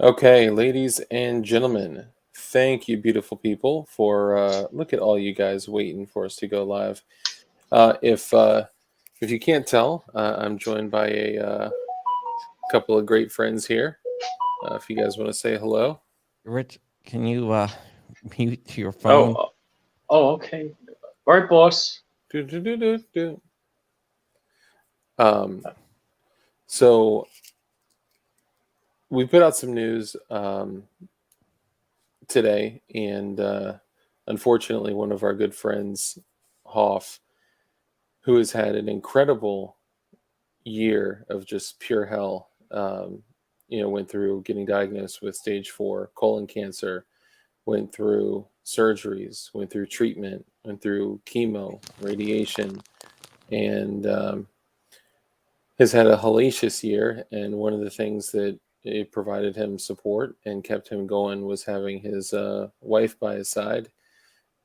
Okay, ladies and gentlemen, thank you, beautiful people, for look at all you guys waiting for us to go live. If you can't tell, I'm joined by a couple of great friends here. If you guys want to say hello, Rich, can you mute your Oh, phone? okay. All right, boss. do, do, do, do, do. Um, so we put out some news today, and unfortunately, one of our good friends, Hoff, who has had an incredible year of just pure hell. Went through getting diagnosed with stage 4 colon cancer, went through surgeries, went through treatment, went through chemo, radiation, and has had a hellacious year. And one of the things that it provided him support and kept him going was having his wife by his side.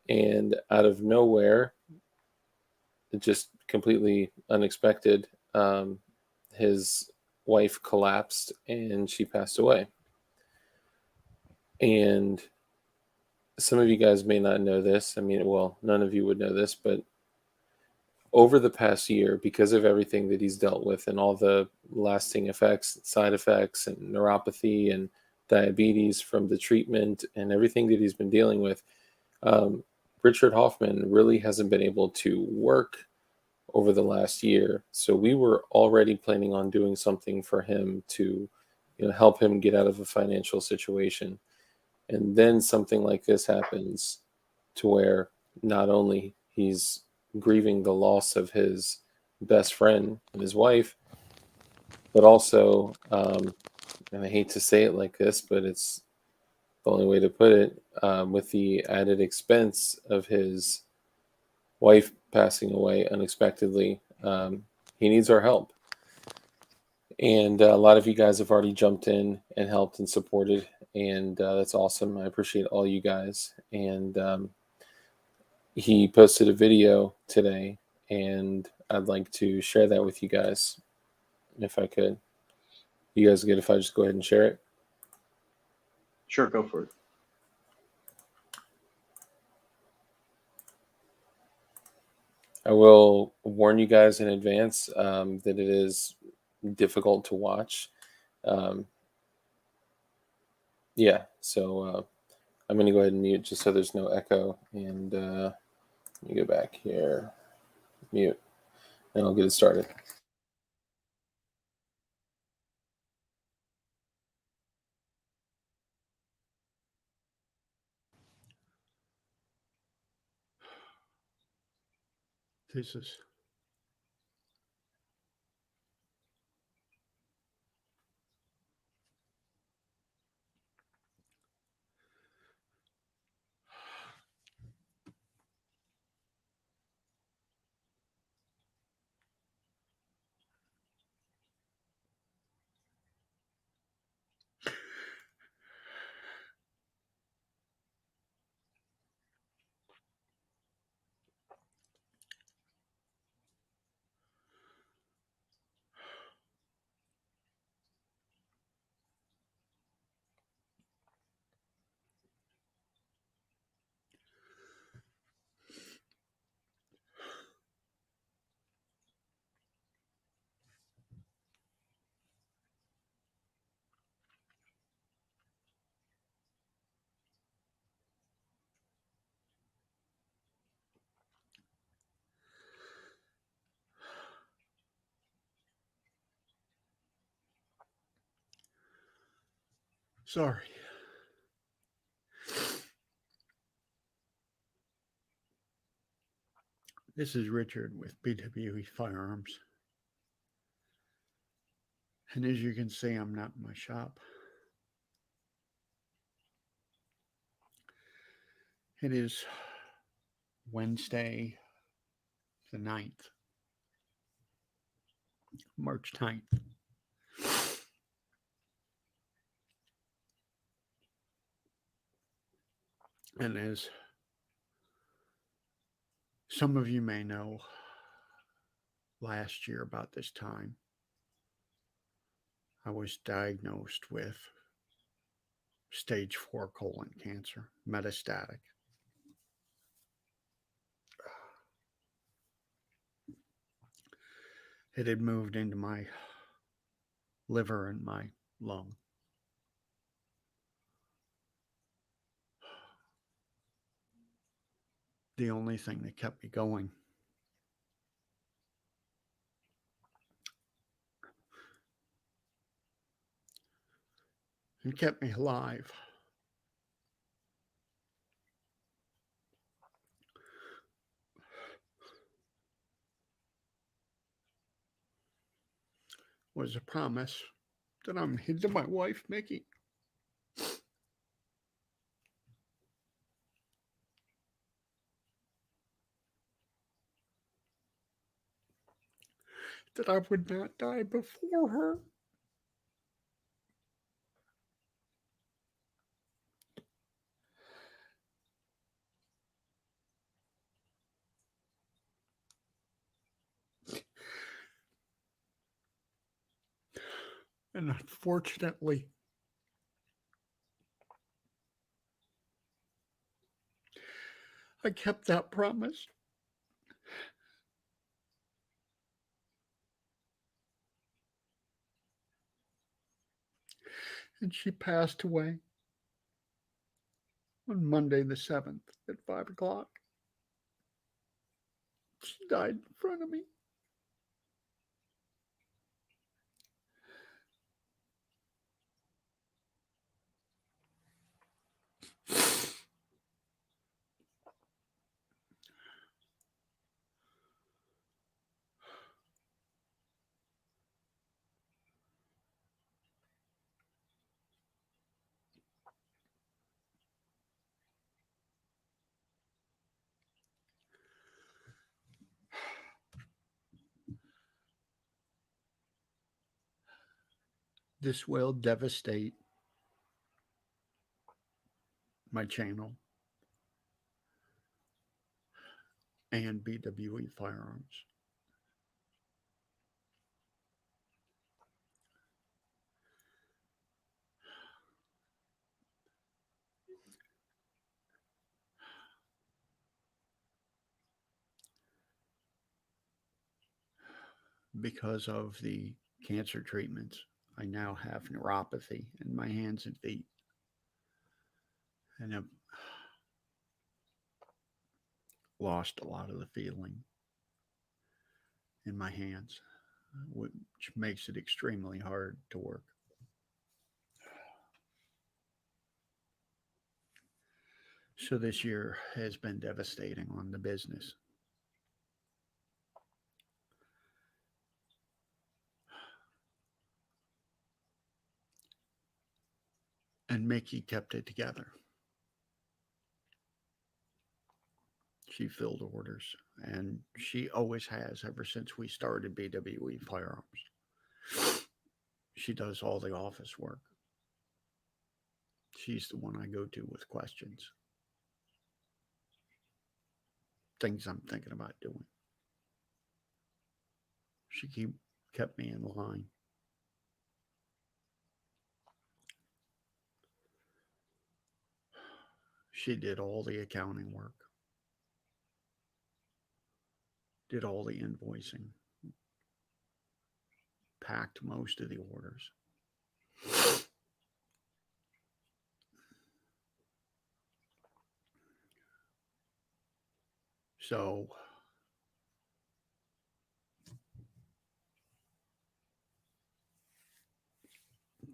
And out of nowhere, just completely unexpected, his wife collapsed and she passed away. And some of you guys may not know this. I mean, well, none of you would know this, but over the past year, because of everything that he's dealt with and all the lasting effects, side effects, and neuropathy and diabetes from the treatment and everything that he's been dealing with, um, Richard Hoffman really hasn't been able to work over the last year. So we were already planning on doing something for him to, help him get out of a financial situation. And then something like this happens to where not only he's grieving the loss of his best friend and his wife, but also, and I hate to say it like this, but it's the only way to put it, with the added expense of his wife passing away unexpectedly, he needs our help. And a lot of you guys have already jumped in and helped and supported, and that's awesome. I appreciate all you guys. And he posted a video today, and I'd like to share that with you guys, if I could. You guys good if I just go ahead and share it? Sure, go for it. I will warn you guys in advance that it is difficult to watch. Um, yeah, so I'm going to go ahead and mute just so there's no echo. And let me go back here, mute, and I'll get it started. This is sorry. This is Richard with BWE Firearms. And as you can see, I'm not in my shop. It is Wednesday, the 9th, March 9th. And as some of you may know, last year about this time, I was diagnosed with stage 4 colon cancer, metastatic. It had moved into my liver and my lung. The only thing that kept me going and kept me alive was a promise that I made to my wife, Micki. That I would not die before her. And unfortunately, I kept that promise. And she passed away on Monday the 7th at 5 o'clock. She died in front of me. This will devastate my channel and BWE Firearms. Because of the cancer treatments, I now have neuropathy in my hands and feet. And I've lost a lot of the feeling in my hands, which makes it extremely hard to work. So this year has been devastating on the business. And Micki kept it together. She filled orders, and she always has ever since we started BWE Firearms. She does all the office work. She's the one I go to with questions. Things I'm thinking about doing. She kept me in line. She did all the accounting work. Did all the invoicing. Packed most of the orders. So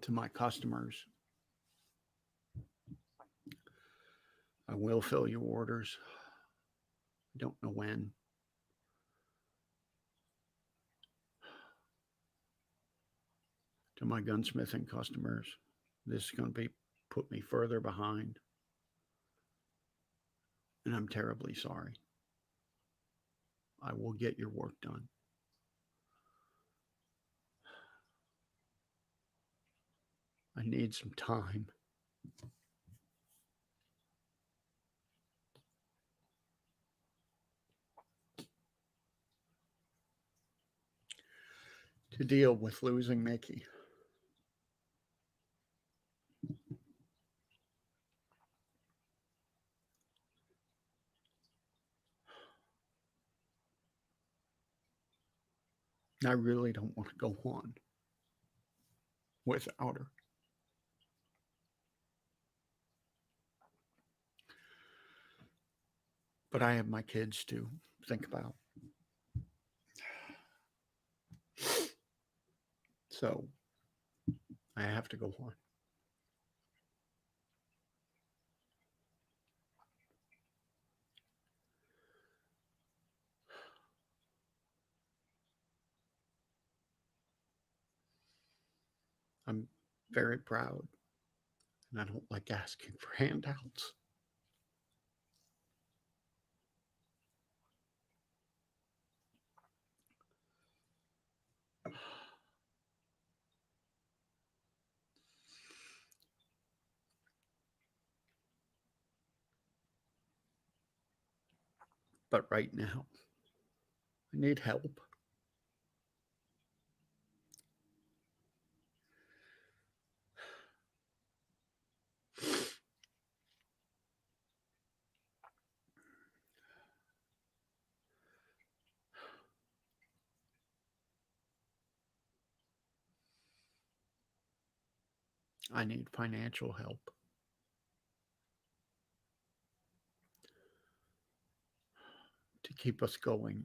to my customers, I will fill your orders. I don't know when. To my gunsmithing customers, this is going to put me further behind. And I'm terribly sorry. I will get your work done. I need some time. To deal with losing Micki. I really don't want to go on without her. But I have my kids to think about. So I have to go on. I'm very proud, and I don't like asking for handouts. But right now, I need help. I need financial help. To keep us going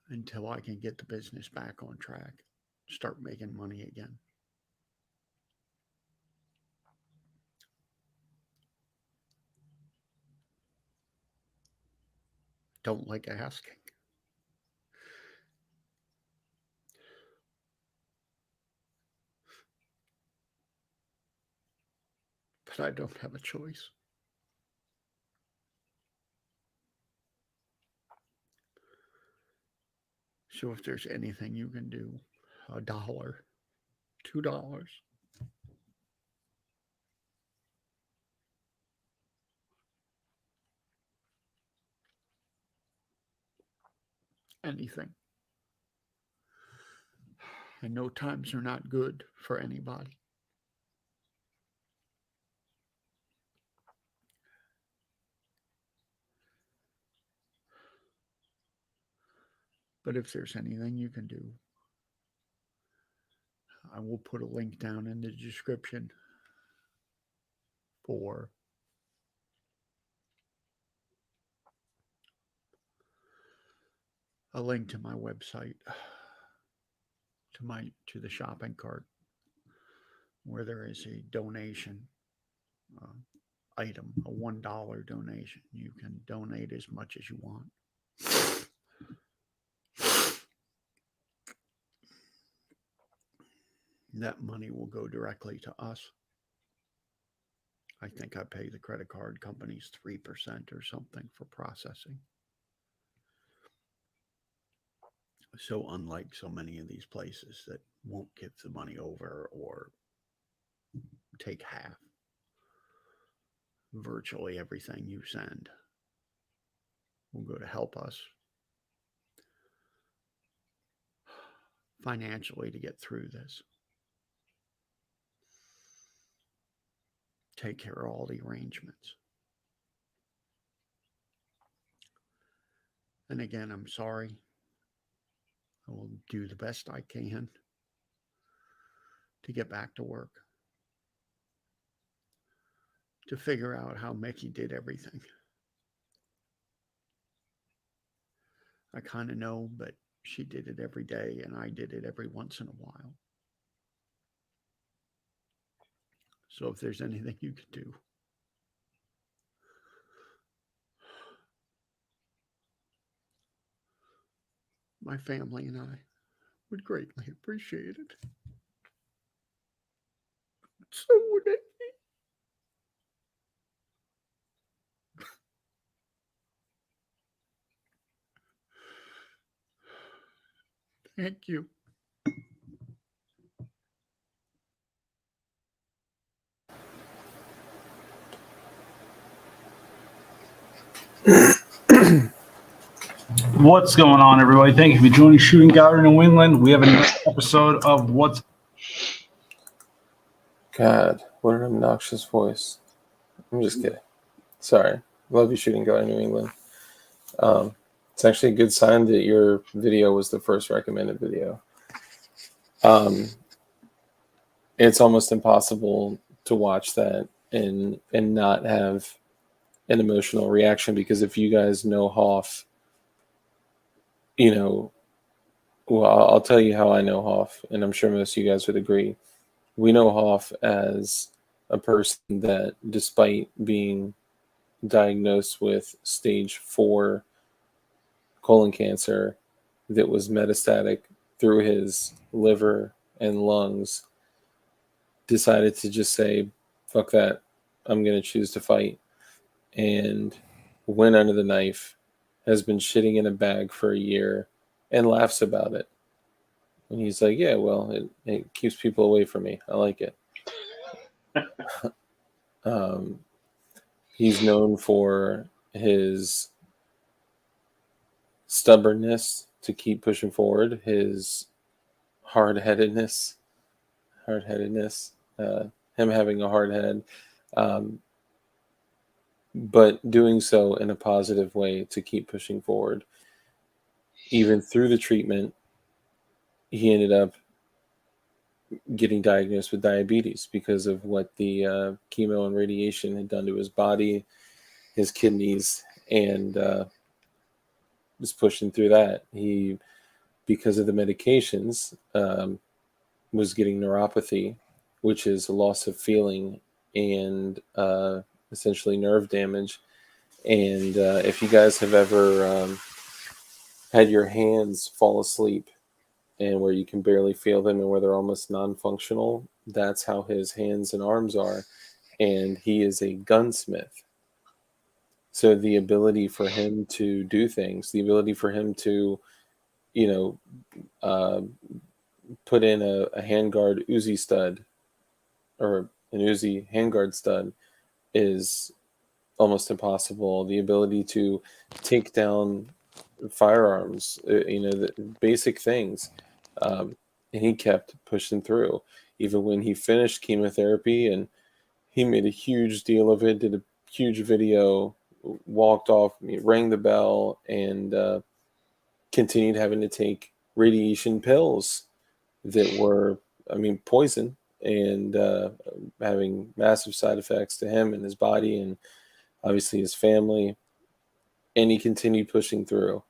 until I can get the business back on track, start making money again. Don't like asking. But I don't have a choice. So if there's anything you can do, $1, $2, anything. I know times are not good for anybody. But if there's anything you can do, I will put a link down in the description for a link to my website, to the shopping cart, where there is a donation item, a $1 donation. You can donate as much as you want. That money will go directly to us. I think I pay the credit card companies 3% or something for processing. So unlike so many of these places that won't give the money over or take half, virtually everything you send will go to help us financially to get through this. Take care of all the arrangements. And again, I'm sorry. I will do the best I can to get back to work, to figure out how Micki did everything. I kind of know, but she did it every day, and I did it every once in a while. So if there's anything you could do, my family and I would greatly appreciate it. So would it. Thank you. What's going on, everybody? Thank you for joining Shooting Gallery New England. We have another episode of What's... God, what an obnoxious voice. I'm just kidding. Sorry. Love you, Shooting Gallery New England. It's actually a good sign that your video was the first recommended video. It's almost impossible to watch that and not have an emotional reaction, because if you guys know Hoff, you know, well, I'll tell you how I know Hoff, and I'm sure most of you guys would agree. We know Hoff as a person that, despite being diagnosed with stage 4 colon cancer that was metastatic through his liver and lungs, decided to just say, fuck that, I'm going to choose to fight, and went under the knife, has been shitting in a bag for a year, and laughs about it. And he's like, yeah, well, it keeps people away from me. I like it. He's known for his stubbornness to keep pushing forward, his hard-headedness, him having a hard head, but doing so in a positive way to keep pushing forward. Even through the treatment, he ended up getting diagnosed with diabetes because of what the chemo and radiation had done to his body, his kidneys, and was pushing through that. He, because of the medications, was getting neuropathy, which is a loss of feeling and essentially nerve damage. And if you guys have ever had your hands fall asleep and where you can barely feel them and where they're almost non-functional, that's how his hands and arms are. And he is a gunsmith. So the ability for him to do things, the ability for him to, put in a handguard Uzi stud or an Uzi handguard stud is almost impossible. The ability to take down firearms, the basic things. And he kept pushing through. Even when he finished chemotherapy, and he made a huge deal of it, did a huge video, walked off, rang the bell, and continued having to take radiation pills that were, poison, and having massive side effects to him and his body and obviously his family. And he continued pushing through.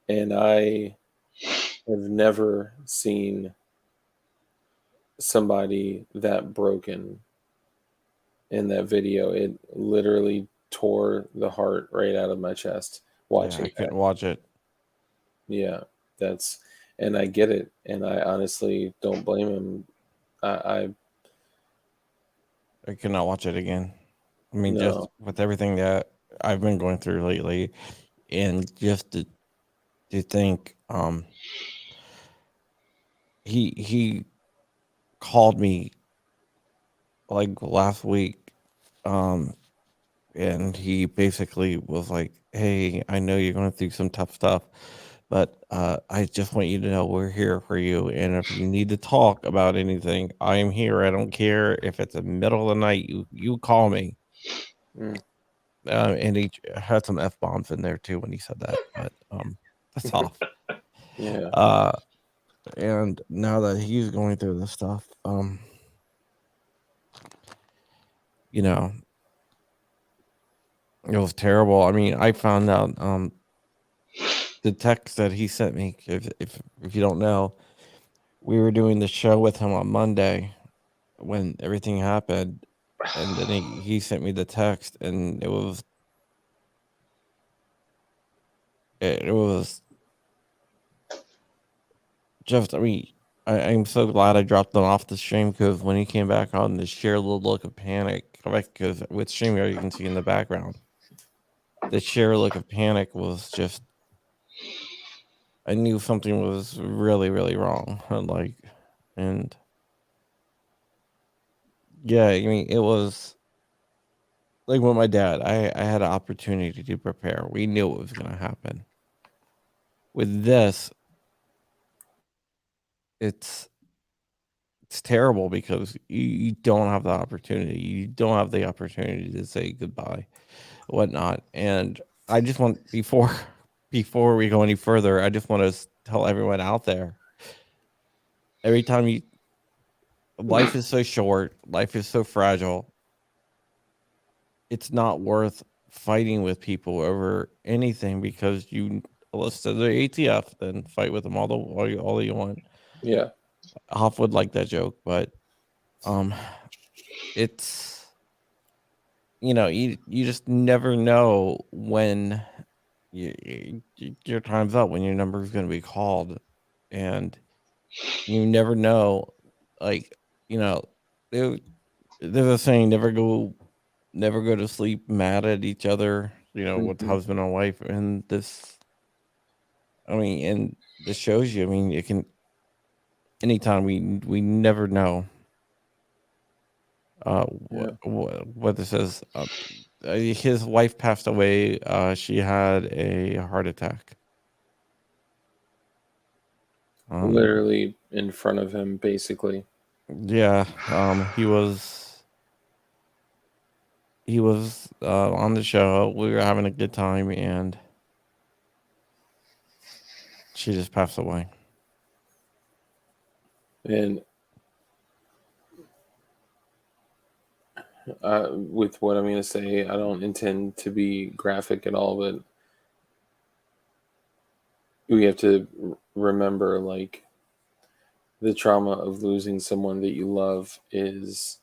And I have never seen somebody that broken in that video. It literally tore the heart right out of my chest watching I couldn't watch it. Yeah, and I get it, and I honestly don't blame him. I I could not watch it again. I mean, No. just with everything that I've been going through lately, and just to think, he called me like last week, and he basically was like, "Hey, I know you're going through some tough stuff, but I just want you to know we're here for you. And if you need to talk about anything, I am here. I don't care if it's the middle of the night. You call me." Mm. And he had some F bombs in there too when he said that, but that's off. Yeah. And now that he's going through this stuff, it was terrible. I mean, I found out the text that he sent me. If you don't know, we were doing the show with him on Monday when everything happened, and then he sent me the text, and it was just, I'm so glad I dropped them off the stream, because when he came back on, the sheer little look of panic, because with StreamYard you can see in the background, the sheer look of panic was just, I knew something was really, really wrong. And yeah, it was like with my dad, I had an opportunity to prepare. We knew it was going to happen. With this, it's terrible, because you don't have the opportunity. You don't have the opportunity to say goodbye, whatnot. And I just want, before before we go any further, I just want to tell everyone out there, every time you, life is so short, life is so fragile. It's not worth fighting with people over anything, because you, unless they're the ATF, then fight with them all you want. Yeah. Hoff would like that joke, but it's, you just never know when your time's up, when your number is going to be called, and you never know. Like, there, there's a saying, never go to sleep mad at each other, with Mhm. husband and wife. And and this shows you, it can, anytime, we never know Yeah. what this is. His wife passed away. She had a heart attack. Literally in front of him, basically. Yeah. He was on the show. We were having a good time, and she just passed away. And with what I'm going to say, I don't intend to be graphic at all, but we have to remember, like, the trauma of losing someone that you love is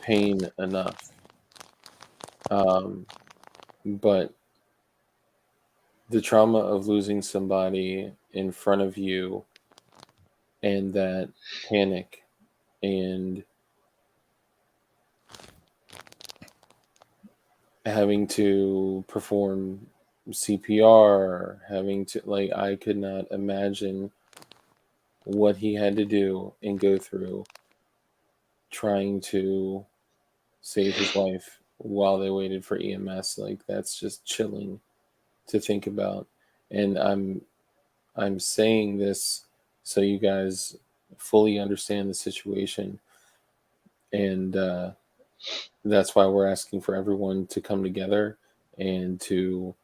pain enough. But the trauma of losing somebody in front of you, and that panic, and having to perform CPR, having to, like, I could not imagine what he had to do and go through trying to save his wife while they waited for EMS. Like, that's just chilling to think about. And I'm saying this so you guys fully understand the situation, and that's why we're asking for everyone to come together and to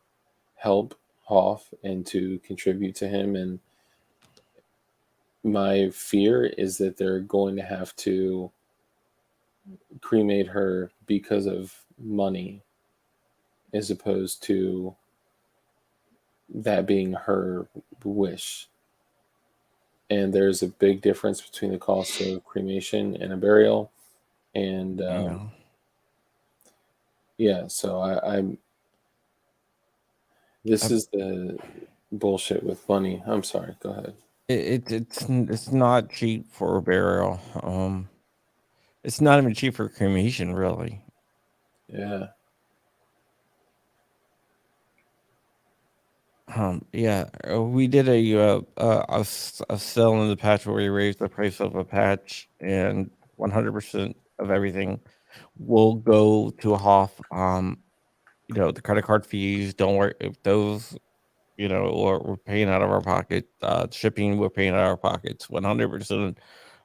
help Hoff and to contribute to him. And my fear is that they're going to have to cremate her because of money, as opposed to that being her wish. And there's a big difference between the cost of cremation and a burial. And yeah, so I'm. This is the bullshit with money. I'm sorry. Go ahead. It's not cheap for a burial. It's not even cheap for cremation, really. Yeah. Yeah, we did a sell in the patch where we raised the price of a patch, and 100% of everything will go to Hoff. The credit card fees, don't worry if those, we're paying out of our pocket. Shipping, we're paying out of our pockets. 100%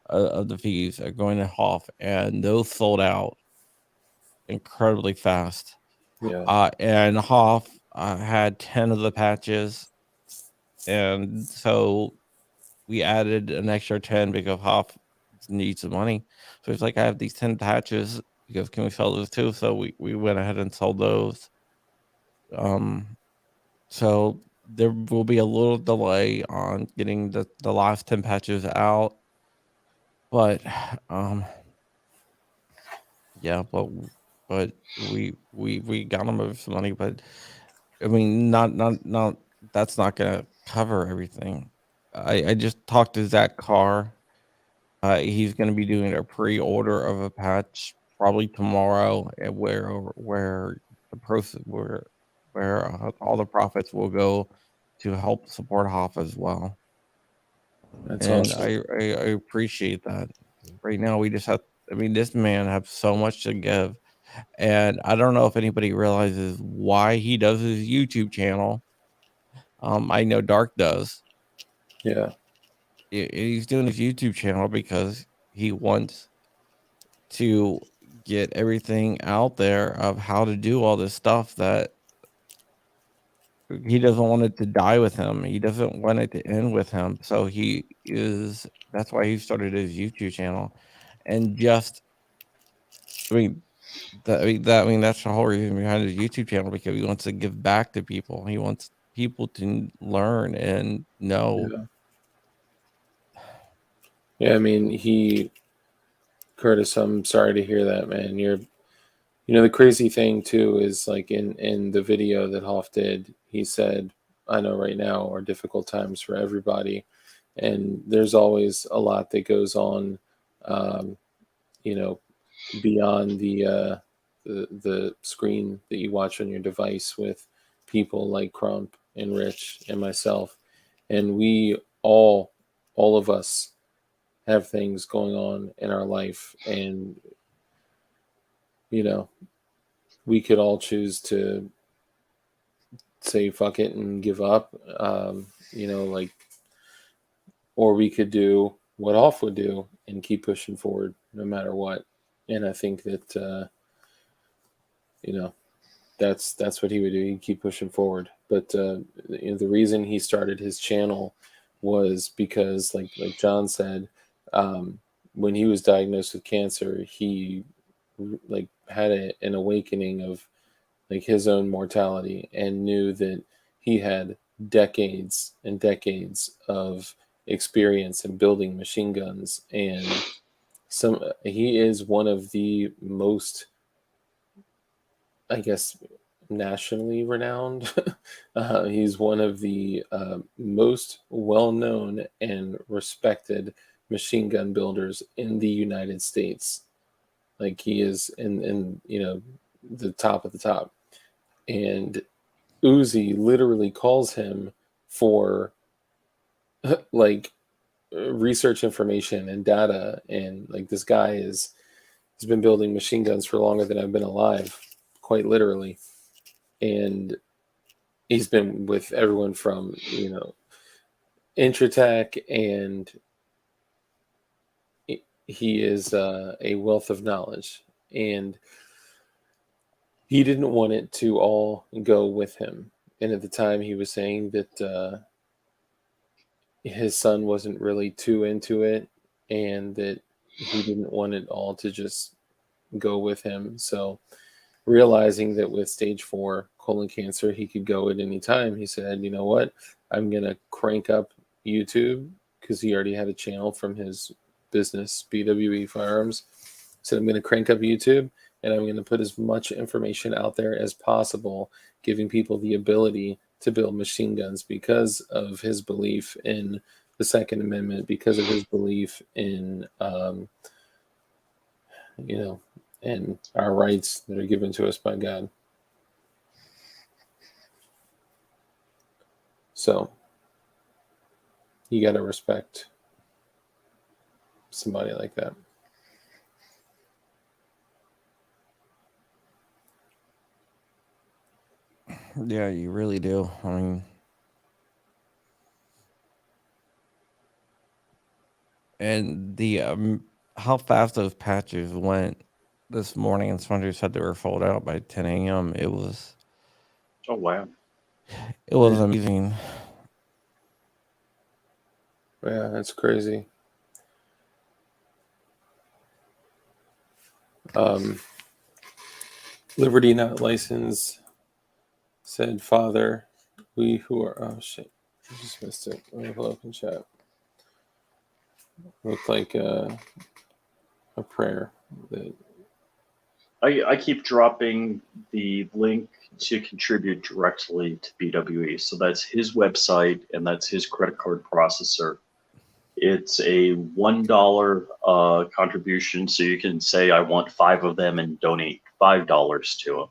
of the fees are going to Hoff, and those sold out incredibly fast. Yeah. And Hoff had 10 of the patches, and so we added an extra 10 because Hoff needs some money. So it's like, I have these 10 patches, because can we sell those too? So we went ahead and sold those. So there will be a little delay on getting the last 10 patches out, but yeah, but we got them with some money. But not that's not gonna cover everything. I just talked to Zach Carr. He's gonna be doing a pre-order of a patch probably tomorrow, where the process where all the profits will go to help support Hoff as well. That's And awesome. I appreciate that. Right now, we just have. This man has so much to give, and I don't know if anybody realizes why he does his YouTube channel. I know Dark does. Yeah. He's doing his YouTube channel because he wants to get everything out there of how to do all this stuff that he doesn't want it to die with him. He doesn't want it to end with him. So that's why he started his YouTube channel. And just, I mean, that's the whole reason behind his YouTube channel, because he wants to give back to people. He wants people to learn and know. Yeah, I mean, Curtis, I'm sorry to hear that, man. The crazy thing too is, like, in the video that Hoff did, he said, I know right now are difficult times for everybody, and there's always a lot that goes on, um, beyond the screen that you watch on your device, with people like Crump and Rich and myself, and we all of us have things going on in our life, and we could all choose to say fuck it and give up, like, or we could do what Hoff would do and keep pushing forward no matter what. And I think that that's what he would do. He'd keep pushing forward. But the reason he started his channel was because, like John said, when he was diagnosed with cancer, he like had an awakening of like his own mortality, and knew that he had decades and decades of experience in building machine guns, and he is one of the most, I guess, nationally renowned. He's one of the most well-known and respected machine gun builders in the United States. Like, he is in the top of the top. And Uzi literally calls him for like research information and data, and like, this guy has been building machine guns for longer than I've been alive, quite literally. And he's been with everyone from Intratech, and he is a wealth of knowledge, and he didn't want it to all go with him. And at the time, he was saying that his son wasn't really too into it, and that he didn't want it all to just go with him. So, realizing that with stage 4 colon cancer, he could go at any time, he said, you know what, I'm going to crank up YouTube, because he already had a channel from his business, BWE Firearms. So I'm going to crank up YouTube, and I'm going to put as much information out there as possible, giving people the ability to build machine guns, because of his belief in the Second Amendment, because of his belief in, and our rights that are given to us by God. So you got to respect somebody like that. Yeah, you really do. I mean, and how fast those patches went this morning, and somebody said they were sold out by 10 a.m. It was Oh, wow. amazing. Yeah, that's crazy. Liberty Not Licensed said, Father, we who are, oh shit, I just missed it. Let me pull up in chat. Looked like a prayer that I keep dropping the link to contribute directly to BWE. So that's his website, and that's his credit card processor. It's a $1 contribution, so you can say, I want 5 of them, and donate $5 to him.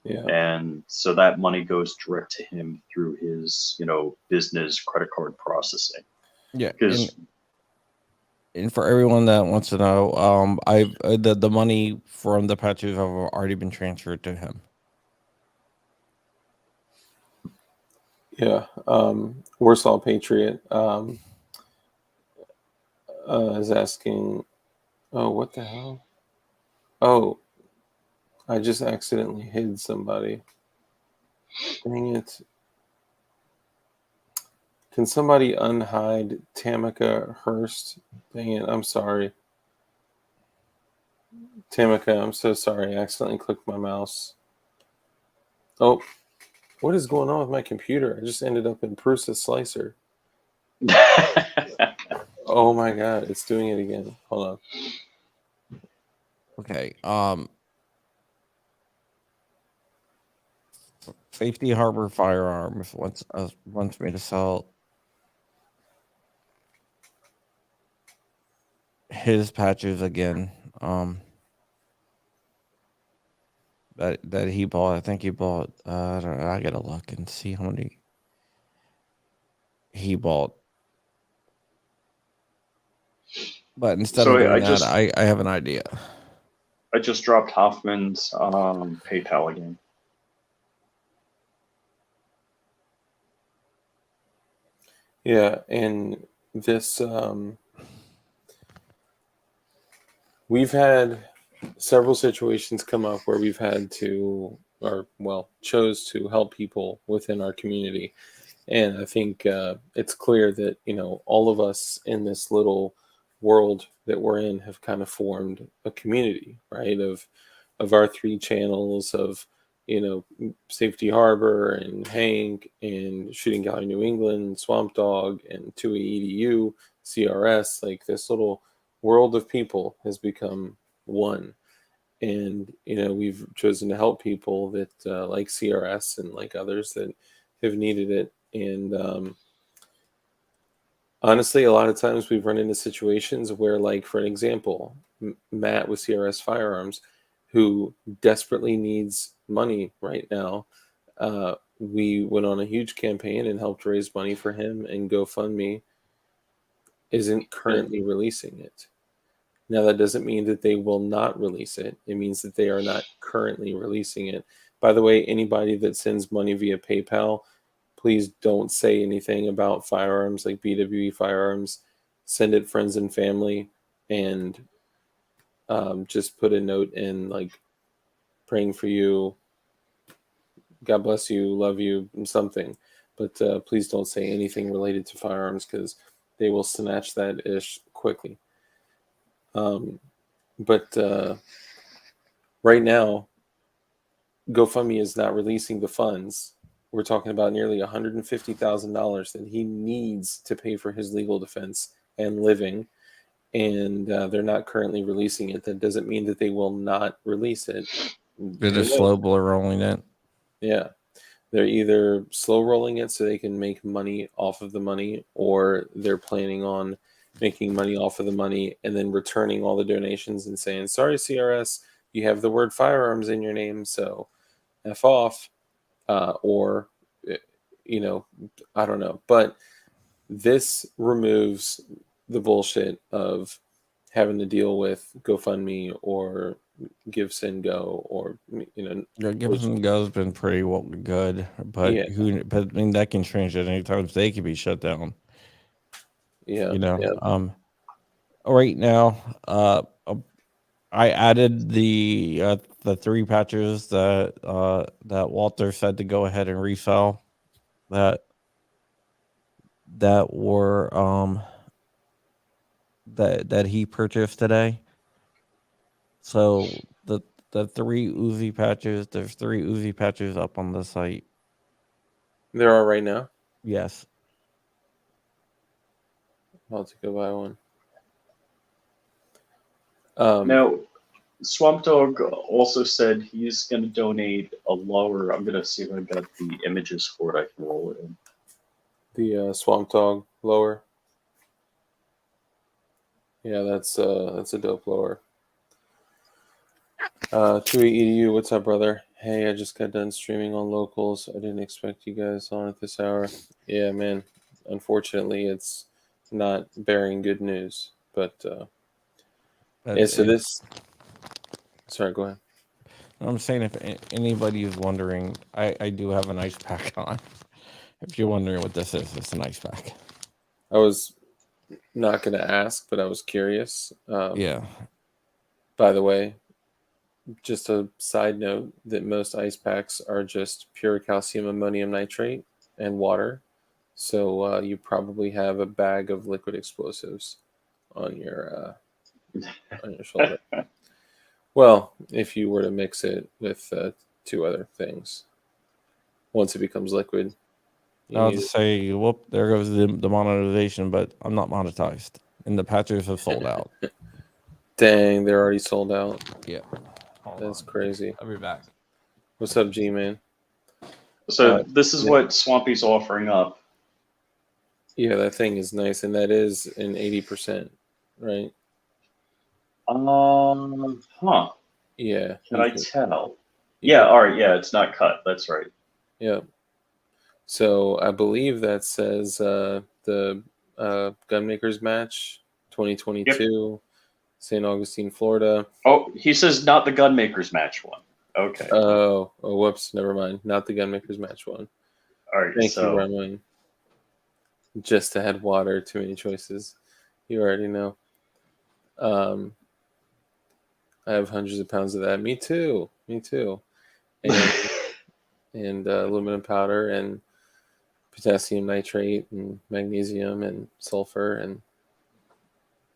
Yeah. And so that money goes direct to him through his, business credit card processing. Yeah. Because And for everyone that wants to know, the money from the patches have already been transferred to him. Yeah. Warsaw Patriot is asking, oh, what the hell? Oh, I just accidentally hid somebody. Dang it. Can somebody unhide Tamika Hurst? Dang it, I'm sorry. Tamika, I'm so sorry. I accidentally clicked my mouse. Oh, what is going on with my computer? I just ended up in Prusa's Slicer. Oh my god, it's doing it again. Hold on. Okay. Safety Harbor Firearms wants me to sell his patches again. That he bought. I think he bought. I don't know. I gotta look and see how many he bought. But instead So of doing I that, just I have an idea. I just dropped Hoffman's PayPal again. Yeah, and this we've had several situations come up where we've had to, or well, chose to help people within our community. And I think it's clear that, all of us in this little world that we're in have kind of formed a community, right? Of our three channels of, Safety Harbor and Hank and Shooting Gallery New England, Swamp Dog and 2EDU, CRS, like this little world of people has become one. And, we've chosen to help people that like CRS and like others that have needed it. And honestly, a lot of times we've run into situations where, like, for an example, Matt with CRS Firearms, who desperately needs money right now, we went on a huge campaign and helped raise money for him, and GoFundMe isn't currently releasing it. Now, that doesn't mean that they will not release it. It means that they are not currently releasing it. By the way, anybody that sends money via PayPal, please don't say anything about firearms like BWE Firearms. Send it friends and family, and just put a note in, like, praying for you, God bless you, love you, something. But please don't say anything related to firearms because they will snatch that ish quickly. But right now, GoFundMe is not releasing the funds. We're talking about nearly $150,000 that he needs to pay for his legal defense and living, and they're not currently releasing it. That doesn't mean that they will not release it. They're just slow blow rolling it. Yeah. They're either slow rolling it so they can make money off of the money, or they're planning on making money off of the money and then returning all the donations and saying, sorry, CRS, you have the word firearms in your name, so F off. Or, I don't know. But this removes the bullshit of having to deal with GoFundMe or Give Send Go, or Give Them Go's been pretty good, but yeah, But I mean that can change at any time. They could be shut down. yeah, Right now, I added the 3 patches that Walter said to go ahead and resell that were that he purchased today. So the 3 Uzi patches, there's 3 Uzi patches up on the site. There are right now. Yes. I'll have to go buy one. Now, Swamp Dog also said he's going to donate a lower. I'm going to see if I got the images for it. I can roll it in. The Swamp Dog lower. Yeah, that's a dope lower. 2EDU, what's up, brother? Hey, I just got done streaming on locals. I didn't expect you guys on at this hour. Yeah, man. Unfortunately, it's not bearing good news. But yeah, so this. Sorry, go ahead. I'm saying if anybody is wondering, I do have an ice pack on. If you're wondering what this is, it's an ice pack. I was not going to ask, but I was curious. Yeah. By the way, just a side note that most ice packs are just pure calcium ammonium nitrate and water. So you probably have a bag of liquid explosives on your shoulder. Well, if you were to mix it with 2 other things, once it becomes liquid, you I'll need just say, whoop, there goes the monetization, but I'm not monetized. And the patches have sold out. Dang, they're already sold out. Yeah. Hold That's on. crazy. I'll be back. What's up, G-Man? So this is what Swampy's offering up. Yeah, that thing is nice, and that is an 80%, right? Huh. Yeah. Can I tell? you Yeah, can- all right, yeah, it's not cut. That's right. Yeah. So I believe that says the Gunmakers match 2022, St. Augustine, Florida. Oh, he says not the Gunmakers match one. Okay. Oh, whoops, never mind. Not the Gunmakers match one. All right, Thank you, so Ramon. Just to add water, too many choices. You already know. I have hundreds of pounds of that. Me too. And aluminum powder and potassium nitrate and magnesium and sulfur and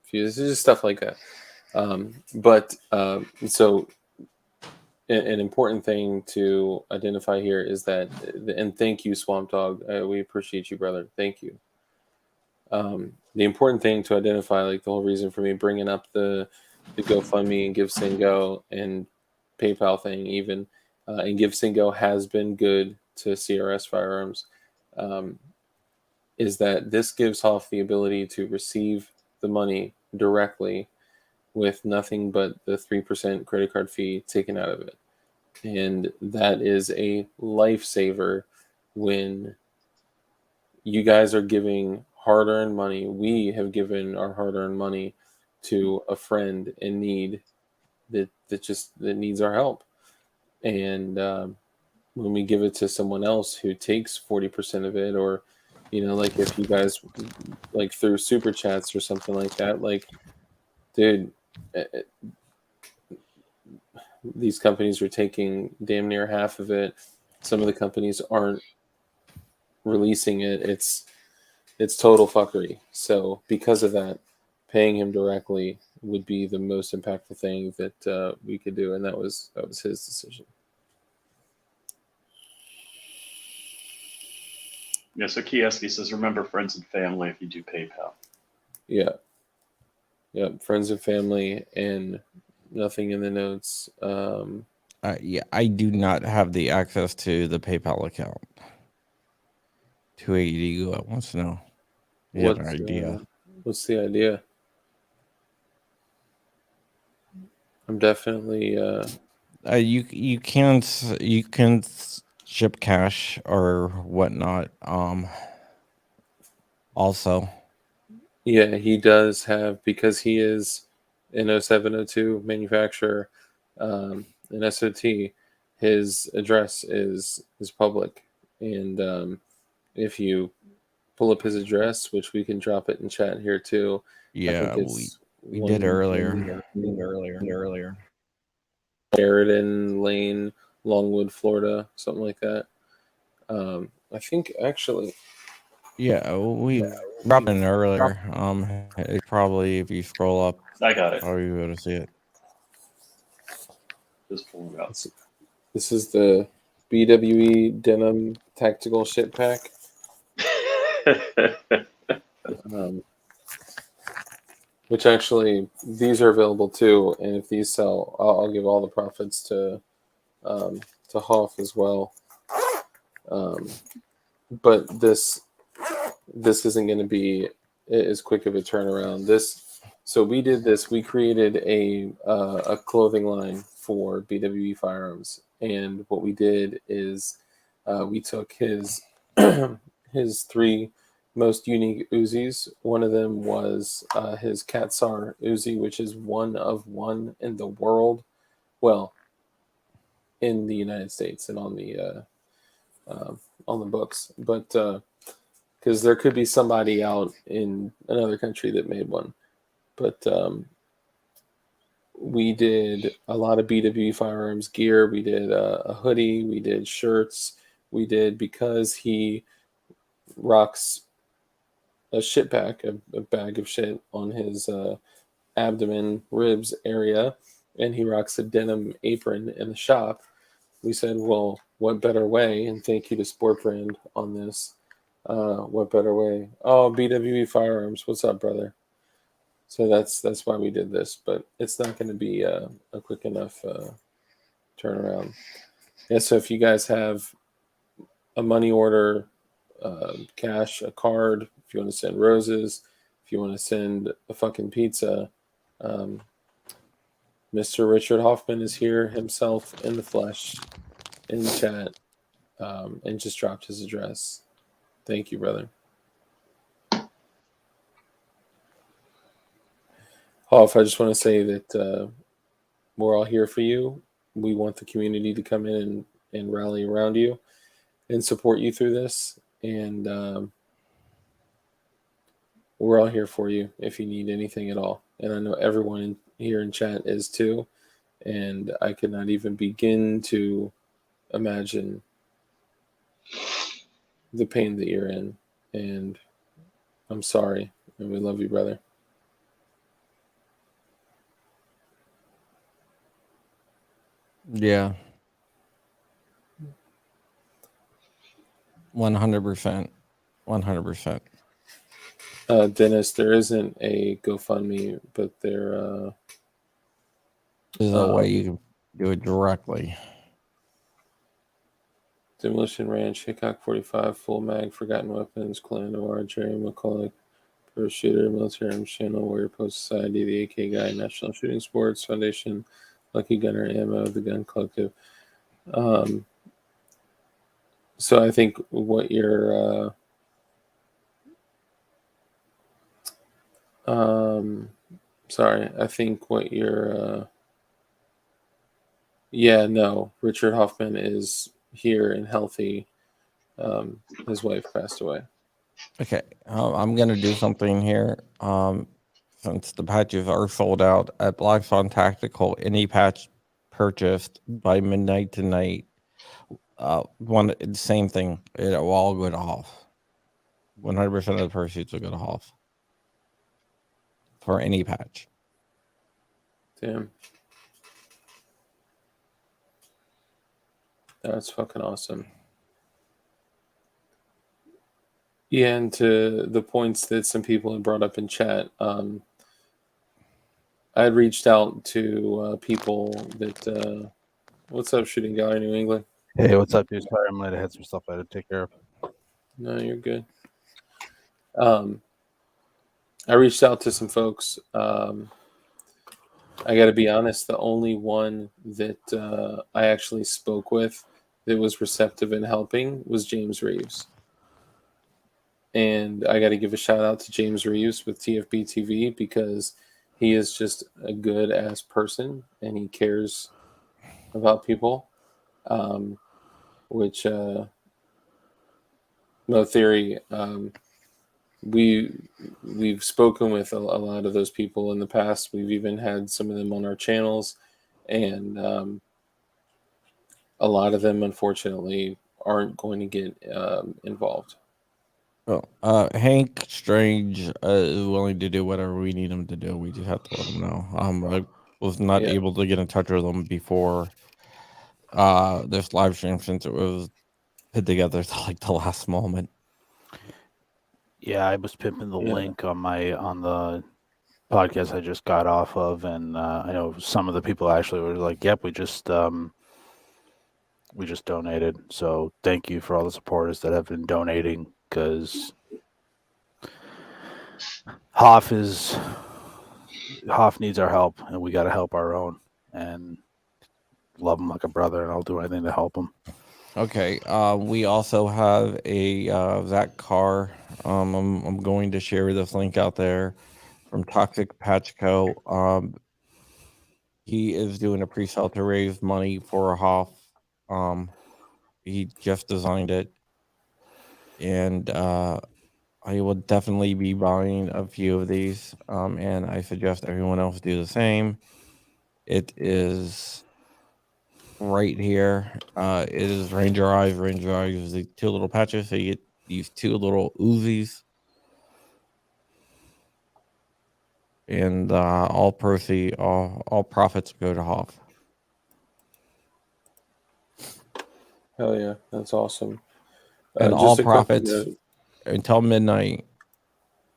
fuse. It's just stuff like that. So an important thing to identify here is that, and thank you, Swamp Dog. We appreciate you, brother. Thank you. The important thing to identify, like the whole reason for me bringing up the GoFundMe and GiveSendGo and PayPal thing, even, and GiveSendGo has been good to CRS Firearms, is that this gives Hoff the ability to receive the money directly with nothing but the 3% credit card fee taken out of it. And that is a lifesaver when you guys are giving hard-earned money. We have given our hard-earned money to a friend in need that needs our help. And when we give it to someone else who takes 40% of it, or like if you guys like through super chats or something like that, like, dude, these companies are taking damn near half of it. Some of the companies aren't releasing it. It's total fuckery. So because of that, paying him directly would be the most impactful thing that we could do, and that was his decision. yeah, so Kieski says, remember friends and family if you do PayPal. Yeah. Friends and family, and nothing in the notes. Yeah, I do not have the access to the PayPal account. 280 Go wants to know. You have an idea? What's the idea? I'm definitely. You can ship cash or whatnot. Also. Yeah, he does have, because he is an 0702 manufacturer, an SOT. His address is public, and if you pull up his address, which we can drop it in chat here too. Yeah, we did earlier. Sheridan Lane, Longwood, Florida, something like that. I think actually. Yeah, we dropped in earlier. It's probably, if you scroll up, I got it. are you able to see it? Just pull it out. This is the BWE denim tactical shit pack. Which actually, these are available too, and if these sell, I'll give all the profits to Hoff as well. But this isn't going to be as quick of a turnaround. So we did this. We created a clothing line for BWE Firearms, and what we did is we took his his 3 most unique Uzis. One of them was his Katsar Uzi, which is one of one in the world. Well, in the United States and on the books, but because there could be somebody out in another country that made one. But we did a lot of BWE Firearms gear. We did a hoodie. We did shirts. We did, because he rocks a shit pack, a bag of shit on his abdomen, ribs area, and he rocks a denim apron in the shop. We said, well, what better way? And thank you to Sport Brand on this. What better way? Oh, BWE Firearms. What's up, brother? So that's why we did this, but it's not going to be a quick enough turnaround. Yeah, so if you guys have a money order, cash, a card, if you want to send roses, if you want to send a fucking pizza, Mr. Richard Hoffman is here himself in the flesh, in the chat, and just dropped his address. Thank you, brother. Hoff, I just want to say that we're all here for you. We want the community to come in and rally around you and support you through this. And we're all here for you if you need anything at all. And I know everyone here in chat is too. And I could not even begin to imagine the pain that you're in. And I'm sorry. And we love you, brother. Yeah. 100%. 100%. Dennis, there isn't a GoFundMe, but there There's a way you can do it directly. Demolition Ranch, Hickok 45, Full Mag, Forgotten Weapons, Clan Noir, Jerry McCulloch, Pro Shooter, Military Arms Channel, Warrior Post Society, The AK Guy, National Shooting Sports Foundation, Lucky Gunner Ammo, The Gun Collective. So I think what you're I think what you're Richard Hoffman is here and healthy. His wife passed away. Okay, I'm gonna do something here. Since the patches are sold out at Black Swan Tactical, any patch purchased by midnight tonight, same thing. It will all go to Hoff. 100% of the proceeds will go to Hoff for any patch. Damn, that's fucking awesome. Yeah, and to the points that some people had brought up in chat, I had reached out to people that. What's up, Shooting Gallery New England? Hey, what's up, dude? Sorry, I'm late. I had some stuff I had to take care of. No, you're good. I reached out to some folks. I got to be honest, the only one that I actually spoke with that was receptive in helping was James Reeves. And I got to give a shout out to James Reeves with TFB TV because he is just a good ass person and he cares about people. Which No Theory, we've spoken with a lot of those people in the past. We've even had some of them on our channels, and a lot of them unfortunately aren't going to get involved. Well, Hank Strange is willing to do whatever we need him to do. We just have to let him know. I was not able to get in touch with him before this live stream since it was put together to like the last moment. Yeah, I was pimping the link on the podcast I just got off of, and I know some of the people actually were like, "Yep, we just donated." So thank you for all the supporters that have been donating, because Hoff needs our help, and we got to help our own, and love him like a brother, and I'll do anything to help him. Okay. We also have a Zach Carr. I'm going to share this link out there from Toxic Patch Co. He is doing a pre-sale to raise money for Hoff. He just designed it, and I will definitely be buying a few of these. And I suggest everyone else do the same. It is right here. It is Ranger Eyes. Ranger Eyes is the two little patches, so you get these 2 little Uzis, and all profits go to Hoff. Hell yeah, that's awesome. And all just a quick profits note. until midnight.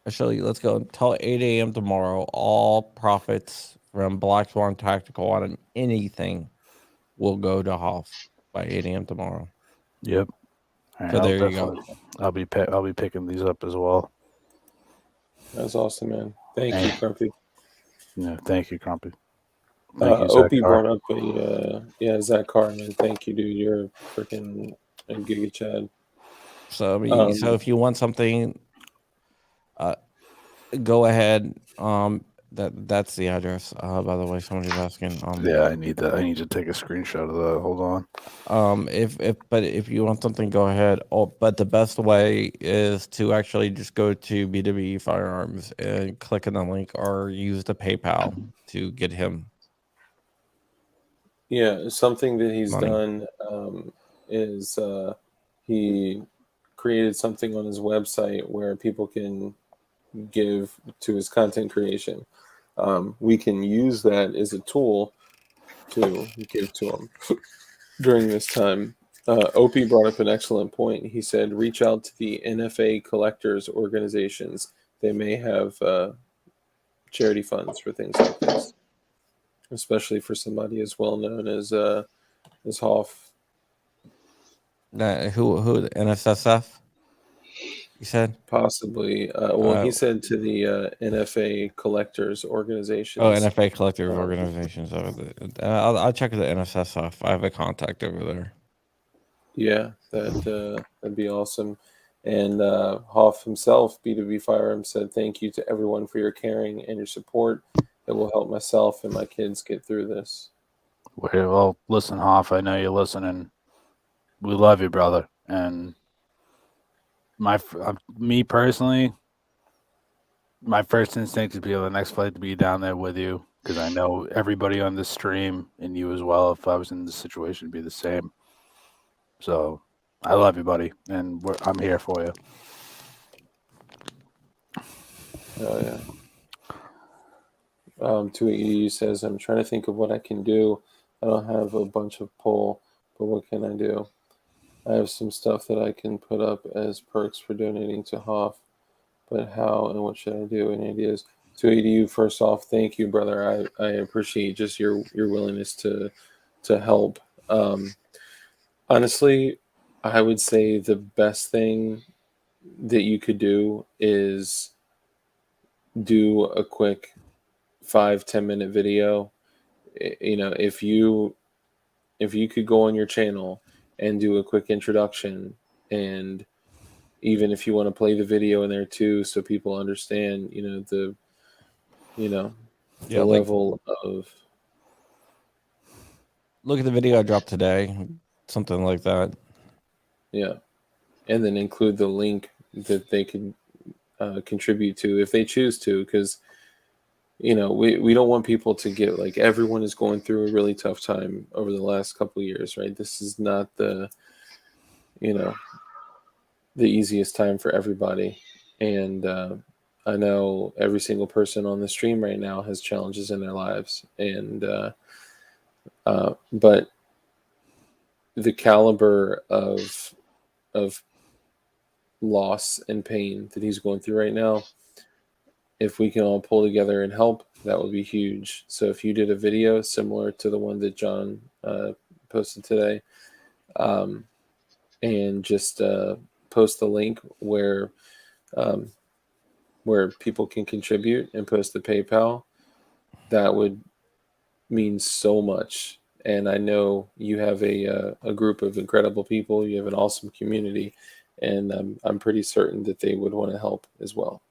Actually, let's go until 8 a.m. tomorrow. All profits from Black Swan Tactical on anything will go to Hoff by 8 a.m. tomorrow. Yep. All right, So there you go. I'll be picking these up as well. That's awesome, man. Thank you, Crumpy. Yeah, thank you, Crumpy. Thank you, Opie Zach brought up Zach Carr, man. Thank you, dude. You're freaking a Giga Chad. So, so if you want something, go ahead. That's the address. By the way, somebody's asking. Yeah, I need that. I need to take a screenshot of that. Hold on. If you want something, go ahead. But the best way is to actually just go to BWE Firearms and click on the link, or use the PayPal to get him. Yeah, something that he's money. done is he created something on his website where people can give to his content creation. We can use that as a tool to give to him during this time. Opie brought up an excellent point. He said, reach out to the NFA collectors organizations. They may have charity funds for things like this, especially for somebody as well known as Hoff. Who the NSSF? You said Possibly. He said to the NFA collectors organizations. Oh, NFA collectors organizations. I'll check the NSSF. I have a contact over there. Yeah, that'd be awesome. And Hoff himself, BWE Firearms, said thank you to everyone for your caring and your support. It will help myself and my kids get through this. Well, listen, Hoff, I know you're listening. We love you, brother. And me personally, my first instinct is to be on the next flight to be down there with you, because I know everybody on this stream and you as well. If I was in this situation, it'd be the same. So I love you, buddy, and I'm here for you. Oh yeah. 280 says, I'm trying to think of what I can do. I don't have a bunch of pull, but what can I do? I have some stuff that I can put up as perks for donating to Hoff, but how and what should I do? Any ideas? 280, first off, thank you, brother. I appreciate just your willingness to help. Honestly, I would say the best thing that you could do is do a quick 5-10 minute video. You know, if you could go on your channel and do a quick introduction, and even if you want to play the video in there too, so people understand, the level of. Look at the video I dropped today, something like that. Yeah, and then include the link that they can contribute to if they choose to, because we don't want people to get, like, everyone is going through a really tough time over the last couple of years, right? This is not the easiest time for everybody, and I know every single person on the stream right now has challenges in their lives, and but the caliber of loss and pain that he's going through right now, if we can all pull together and help, that would be huge. So if you did a video similar to the one that John posted today, and just post the link where people can contribute, and post the PayPal, that would mean so much. And I know you have a group of incredible people. You have an awesome community, and I'm pretty certain that they would want to help as well.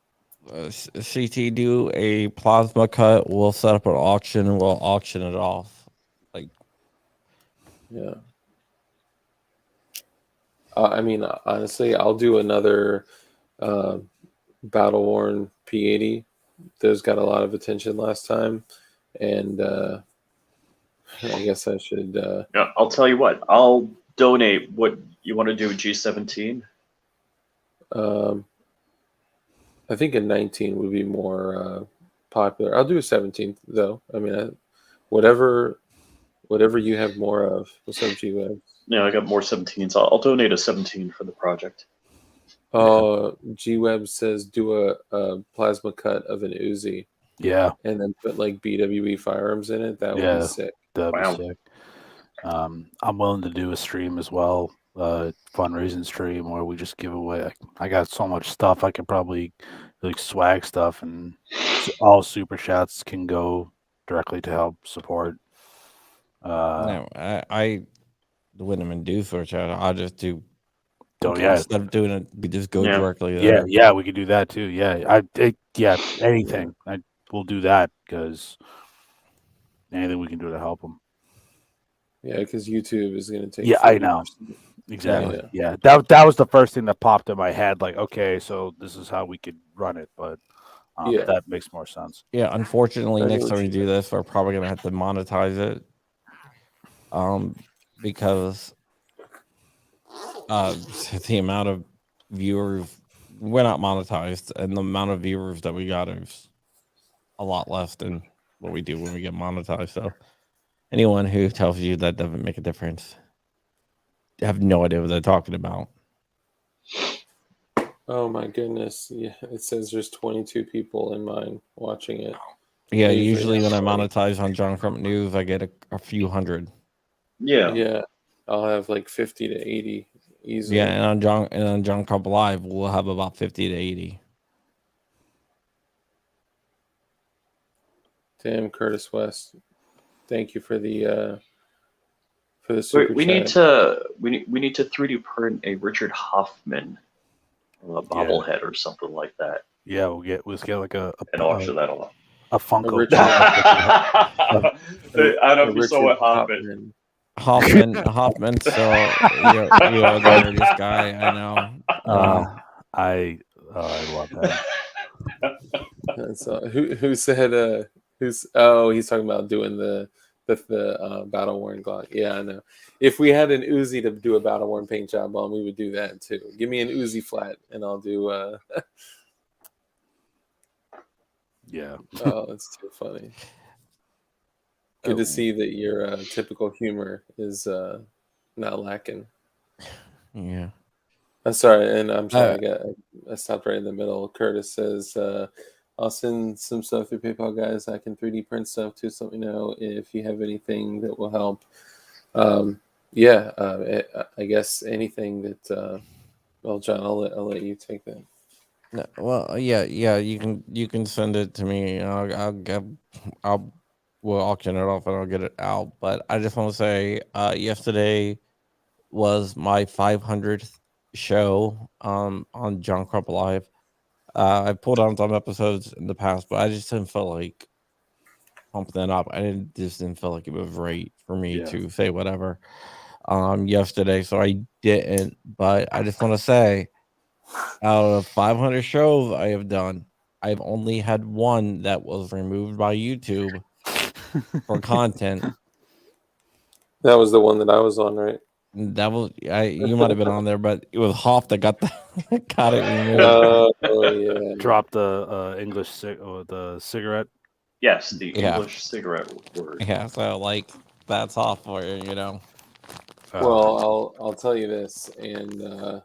CT, do a plasma cut. We'll set up an auction and we'll auction it off. Yeah. I mean, honestly, I'll do another battle-worn P80. Those got a lot of attention last time, and I guess I should. Yeah, I'll tell you what. I'll donate what you want to do with G17. I think a 19 would be more popular. I'll do a 17 though. I mean, whatever you have more of. What's up, G-Web? Yeah, I got more 17s. I'll donate a 17 for the project. G-Web says do a plasma cut of an Uzi Yeah, and then put like BWE Firearms in it. That would Yeah. be sick. that'd Wow. be sick. I'm willing to do a stream as well, fundraising stream where we just give away. I got so much stuff. I could probably like swag stuff, and all super chats can go directly to help support. No, I wouldn't even do for chat. I'll just do. Oh, yeah. Instead of doing it, we just go Yeah. directly Yeah, there. yeah, we could do that too. Yeah, anything. We'll do that because anything we can do to help them. Yeah, because YouTube is going to take. Yeah, I know. 50%. Exactly. Yeah. Yeah, that was the first thing that popped in my head. Like, okay, so this is how we could run it, but Yeah. that makes more sense. Yeah, unfortunately, I know next what time we you do mean. this, we're probably gonna have to monetize it. Because the amount of viewers, we're not monetized, and the amount of viewers that we got is a lot less than what we do when we get monetized. So anyone who tells you that doesn't make a difference, they have no idea what they're talking about. Oh my goodness! Yeah, it says there's 22 people in mine watching it. Yeah, Usually usually when I that's like- monetize on John Crump News, I get a few hundred. Yeah. I'll have like 50 to 80 easily. Yeah, and on John Crump Live, we'll have about 50 to 80. Damn, Curtis West. Thank you for the super We chat. need to 3D print a Richard Hoffman bobblehead or something like that Yeah, let's get like a and auction that off. a Funko. Richard- I don't know if you saw Richard what Hoffman. Hoffman. So you are the weirdest guy I know. I love that. That's, who said he's talking about doing the battle worn Glock. Yeah, I know. If we had an Uzi to do a battle worn paint job on, we would do that too. Give me an Uzi flat and I'll do Yeah. oh, it's too funny. Good to see that your typical humor is not lacking. Yeah. I'm sorry, and I'm sorry, I stopped right in the middle. Curtis says, I'll send some stuff through PayPal, guys. I can 3D print stuff too, so let me know if you have anything that will help. I guess anything that. Well, John, I'll let you take that. No, well, yeah. You can send it to me. We'll auction it off and I'll get it out. But I just want to say, yesterday was my 500th show on John Crump Live. I pulled on some episodes in the past, but I just didn't feel like pumping it up. Just didn't feel like it was right for me to say whatever yesterday, so I didn't. But I just want to say, out of 500 shows I have done, I've only had one that was removed by YouTube for content. That was the one that I was on, right? That was you might have been on there, but it was Hoff that got it removed. Oh yeah. Drop the English the cigarette. Yes, the English cigarette word. Yeah, so like that's Hoff for you, you know. Well, I'll tell you this, and I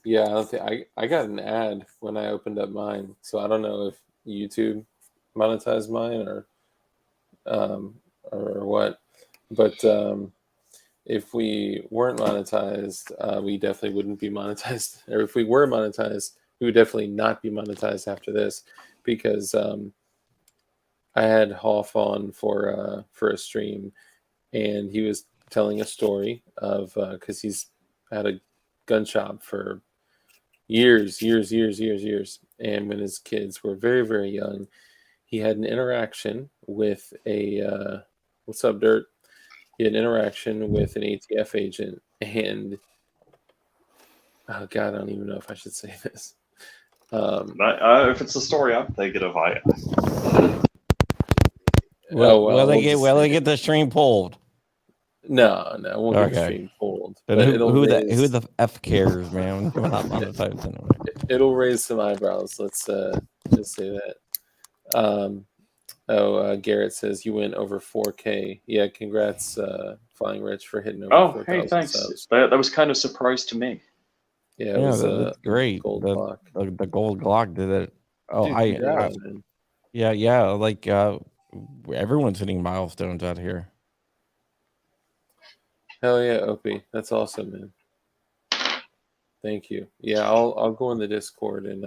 don't think I got an ad when I opened up mine, so I don't know if YouTube monetized mine or what, but if we weren't monetized, we definitely wouldn't be monetized. Or if we were monetized, we would definitely not be monetized after this, because I had Hoff on for a stream, and he was telling a story of because he's had a gun shop for years, and when his kids were very, very young, he had an interaction with a what's up, Dirt? He had an interaction with an ATF agent, and oh god, I don't even know if I should say this. If it's the story I'm thinking of, Will they get the stream pulled? No, it won't get the Okay. stream pulled. Then But who raise, the F cares, man? We're not monetized anyway. it'll raise some eyebrows. Let's just say that. Garrett says you went over 4K. Yeah, congrats, Flying Rich, for hitting over Oh, 4,000 hey, thanks. subs. That was kind of a surprise to me. Yeah, it Yeah, was that's great. gold The, block. the gold Glock did it. Oh, Dude, I congrats. man. yeah, like everyone's hitting milestones out here. Hell yeah, Opie. That's awesome, man. Thank you. Yeah, I'll go in the Discord and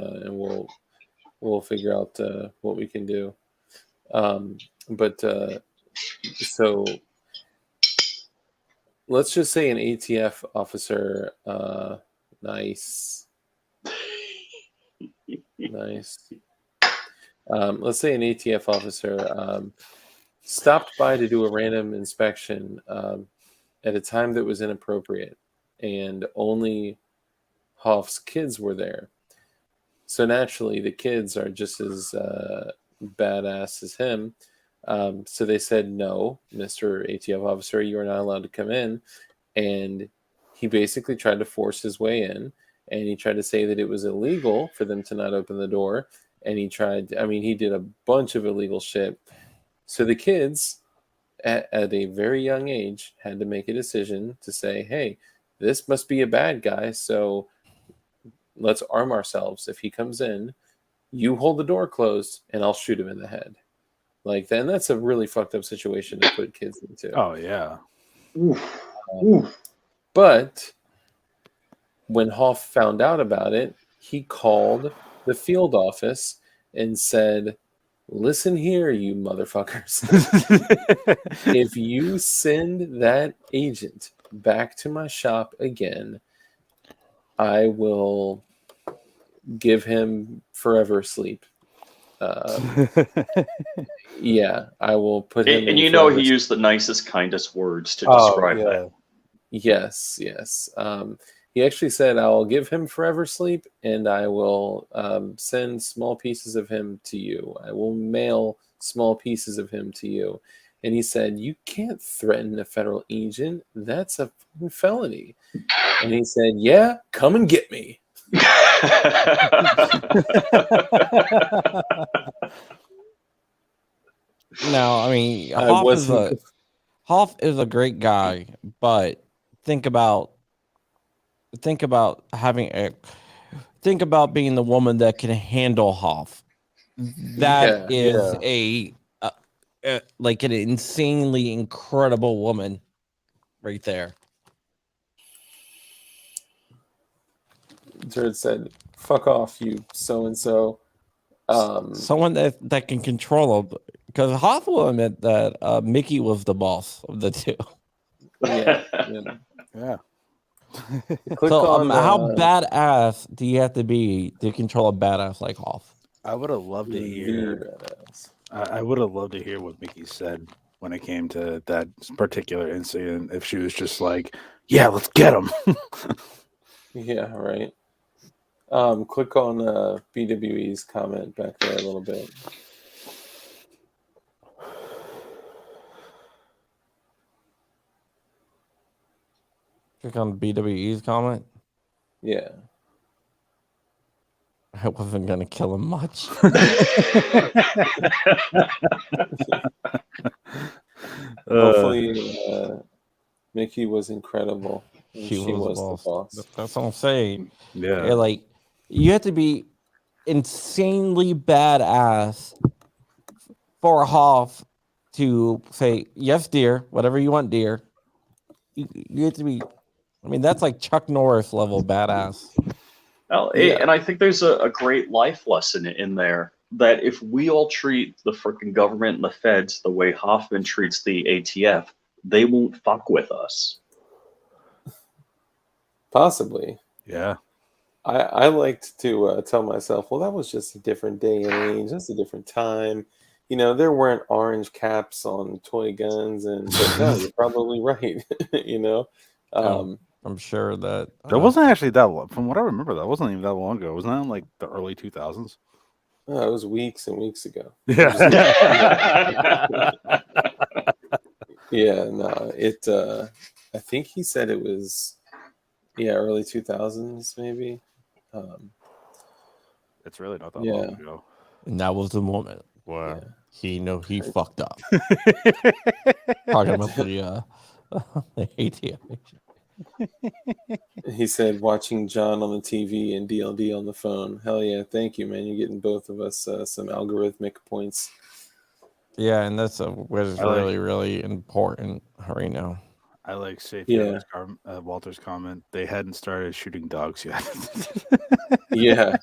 we'll figure out what we can do. So let's just say an ATF officer, nice. Let's say an ATF officer stopped by to do a random inspection at a time that was inappropriate, and only Hoff's kids were there. So naturally, the kids are just as badass as him. So they said, no, Mr. ATF officer, you are not allowed to come in. And he basically tried to force his way in, and he tried to say that it was illegal for them to not open the door. And he did a bunch of illegal shit. So the kids, at a very young age, had to make a decision to say, hey, this must be a bad guy, so let's arm ourselves. If he comes in, you hold the door closed, and I'll shoot him in the head. Like, then that's a really fucked up situation to put kids into. Oh yeah. But when Hoff found out about it, he called the field office and said, listen here, you motherfuckers. If you send that agent back to my shop again, I will give him forever sleep. Yeah, I will put him And in you know forever he sleep. used the nicest, kindest words to Oh, describe yeah. that. Yes. He actually said, I'll give him forever sleep, and I will send small pieces of him to you. I will mail small pieces of him to you. And he said, you can't threaten a federal agent. That's a felony. And he said, yeah, come and get me. No, I mean I Hoff is a great guy, but think about being the woman that can handle Hoff. That is like an insanely incredible woman right there. Jared said, fuck off, you so-and-so. Someone that can control him, because Hoff will admit that Micki was the boss of the two. Yeah. Yeah. Click So on how badass do you have to be to control a badass like Hoff? I would have loved to hear. I would have loved to hear what Micki said when it came to that particular incident. If she was just like, "Yeah, let's get him." Yeah, right. Click on BWE's comment back there a little bit. Click on BWE's comment. Yeah. I wasn't gonna kill him much. Hopefully, Micki was incredible. And She was the boss. That's what I'm saying. Yeah. Like, you have to be insanely badass for Hoff to say, yes, dear, whatever you want, dear. You have to be, I mean, that's like Chuck Norris level badass. Well, and I think there's a great life lesson in there that if we all treat the freaking government and the feds the way Hoffman treats the ATF, they won't fuck with us. Possibly. Yeah. I liked to tell myself, well, that was just a different day and age. That's a different time. You know, there weren't orange caps on toy guns. But no, you're probably right. You know? I'm sure that That wasn't actually that long. From what I remember, that wasn't even that long ago. Wasn't that in like the early 2000s? Oh, it was weeks and weeks ago. Yeah. Yeah, no, it. I think he said it was, early 2000s maybe. It's really not that Yeah. long ago. And that was the moment where Yeah. he knew he fucked up. Talking about the ATF. He said, "Watching John on the TV and DLD on the phone." Hell yeah, thank you, man. You're getting both of us some algorithmic points. Yeah, and that's what is I like- really, really important right now. I like Safe Yeah. Walter's comment. They hadn't started shooting dogs yet. Yeah,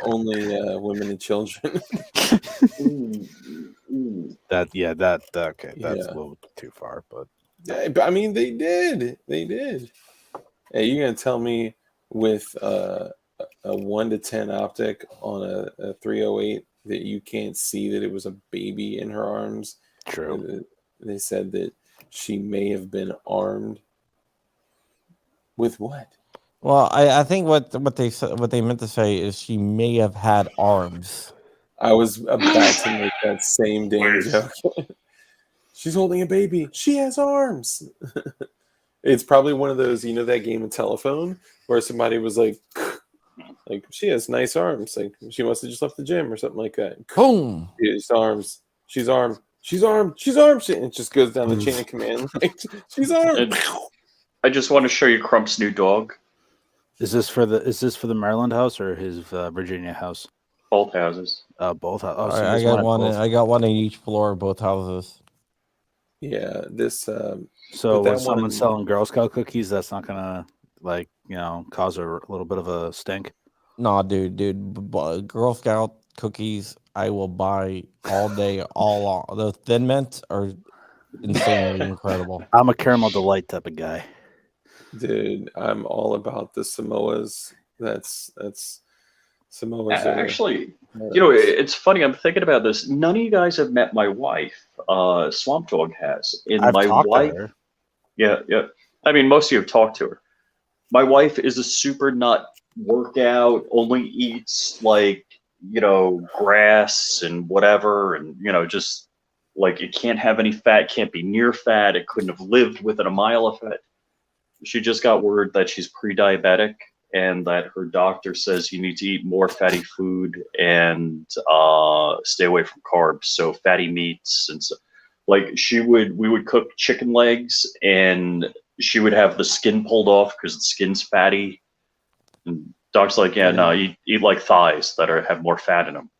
only women and children. Okay, that's Yeah. a little too far, but Yeah, but I mean, they did. Hey, you're gonna tell me with a 1 to 10 optic on a 308 that you can't see that it was a baby in her arms? true. They said that she may have been armed with what? Well, I think what they meant to say is she may have had arms. I was about to make that same damn joke. She's holding a baby. She has arms. It's probably one of those, that game of telephone where somebody was like she has nice arms. Like she must have just left the gym or something like that. Boom. She's arms. She's armed. She's armed. She's armed. And it just goes down the chain of command. Like, she's armed. I just want to show you Crump's new dog. Is this for the Maryland house or his Virginia house? Both houses. Both. Oh, so I there's got at one. both. I got one in each floor of both houses. Yeah, this. So but that when someone's one- selling Girl Scout cookies, that's not gonna cause a little bit of a stink. Nah, dude, Girl Scout cookies I will buy all day, all on. The Thin Mints are insanely incredible. I'm a caramel delight type of guy. Dude, I'm all about the Samoas. That's Samoas. Actually, it's funny. I'm thinking about this. None of you guys have met my wife. Swamp Dog has. And I've my talked wife. to her. Yeah. I mean, most of you have talked to her. My wife is a super nut workout, only eats grass and whatever. And, just like it can't have any fat, can't be near fat. It couldn't have lived within a mile of it. She just got word that she's pre-diabetic and that her doctor says you need to eat more fatty food and stay away from carbs. So fatty meats and so, we would cook chicken legs and she would have the skin pulled off because the skin's fatty. And doc's like, no, you eat like thighs that have more fat in them.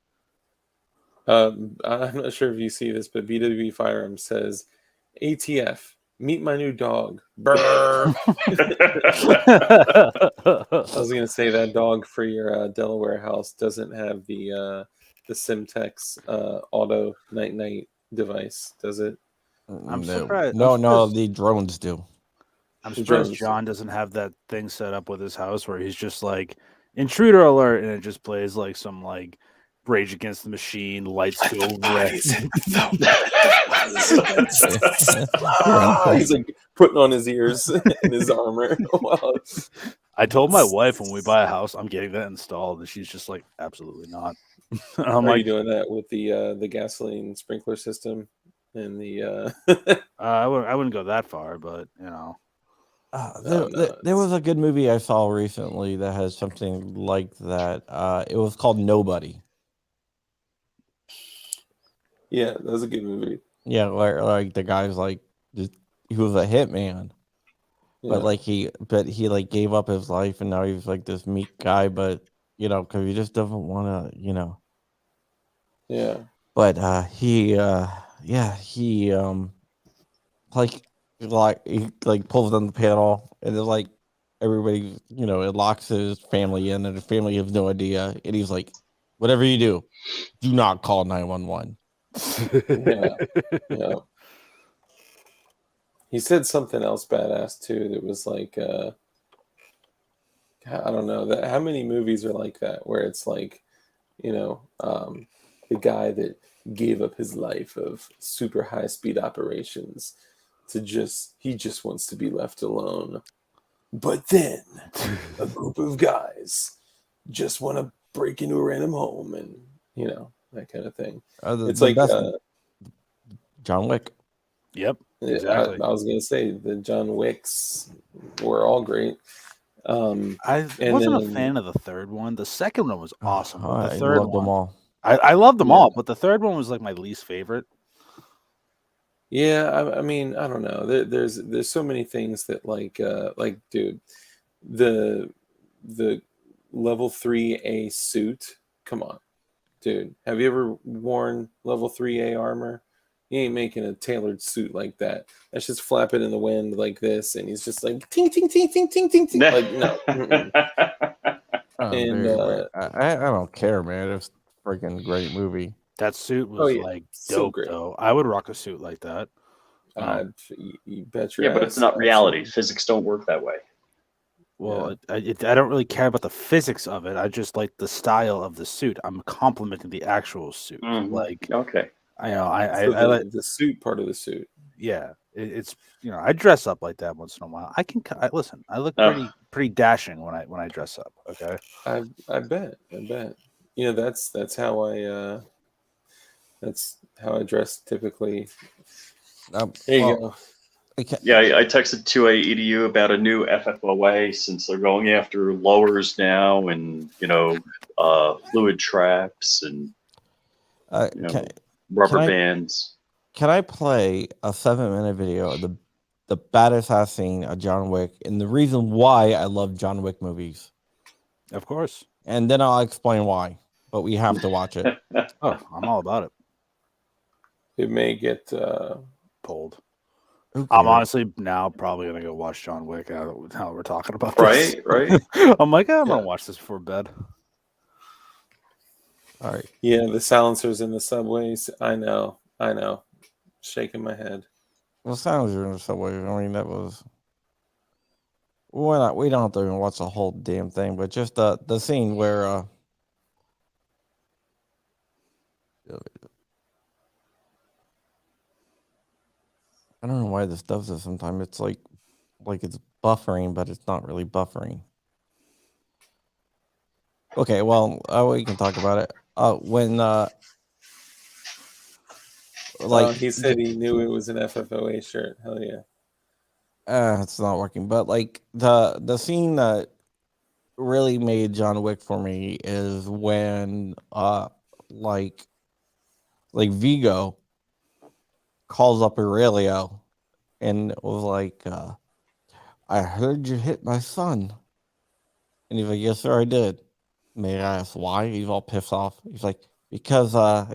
I'm not sure if you see this, but BWE Firearms says, ATF, meet my new dog. Brr. I was gonna say that dog for your Delaware house doesn't have the Simtex auto night device, does it? I'm No. surprised. No, the drones do. I'm The surprised drones. John doesn't have that thing set up with his house where he's just like intruder alert and it just plays like some Rage Against the Machine, lights go red. He's like putting on his ears and his armor. Wow. I told my wife when we buy a house, I'm getting that installed, and she's just like, absolutely not. I'm Are you doing that with the gasoline sprinkler system and the? I wouldn't go that far, but There was a good movie I saw recently that has something like that. It was called Nobody. Yeah, that was a good movie. Yeah, like the guy's he was a hitman, Yeah. but he gave up his life and now he's like this meek guy, but because he just doesn't want to, Yeah. But he pulls on the panel and it's everybody, it locks his family in and the family has no idea. And he's like, whatever you do not call 911. Yeah. He said something else badass too that was I don't know, how many movies are like that where it's the guy that gave up his life of super high speed operations to he just wants to be left alone. But then a group of guys just want to break into a random home and that kind of thing. It's the best, John Wick. Yep. Exactly. I was gonna say the John Wicks were all great. I And wasn't a then fan of the third one. The second one was awesome, but the I third loved them one, all. I loved them Yeah. all, but the third one was like my least favorite. yeah, I mean, I don't know. There's so many things that like dude, the the level 3A suit. Come on, dude. Have you ever worn level 3A armor? He ain't making a tailored suit like that. That's just flapping in the wind like this, and he's just like ting ting ting ting ting ting ting. Like no. Mm-mm. And Dude, I don't care, man. It's a freaking great movie. That suit oh was yeah, like so dope, great. though. I would rock a suit like that. You bet your Yeah, but it's ass. not reality. Absolutely. Physics don't work that way. Well, I don't really care about the physics of it. I just like the style of the suit. I'm complimenting the actual suit. Mhm. Like, Okay. So I like, the suit part of the suit. yeah, it's I dress up like that once in a while. Listen. I look Oh. pretty dashing when I dress up. Okay. I bet. You know, that's how I dress typically. There you Well, go. Yeah, I texted 2A EDU about a new FFOA since they're going after lowers now, and fluid traps and rubber bands. Can I play a 7-minute video of the baddest ass scene of John Wick and the reason why I love John Wick movies? Of course. And then I'll explain why. But we have to watch it. Oh, I'm all about it. It may get Pulled. Who I'm cares? honestly now probably gonna go watch John Wick. How we're talking about Right, this, right. I'm like, I'm Yeah. gonna watch this before bed. All right. Yeah, the silencers in the subways. I know. Shaking my head. Well, sounds in the subway. I mean, that was. Why not? We don't have to even watch the whole damn thing, but just the scene where I don't know why this does this sometimes. It's like it's buffering, but it's not really buffering. Okay, well, we can talk about it. When He said he knew it was an FFOA shirt. Hell yeah. It's not working, but like the scene that really made John Wick for me is when like Vigo calls up Aurelio and was like, I heard you hit my son. And he's like, yes, sir, I did. May I ask why? He's all pissed off. He's like, because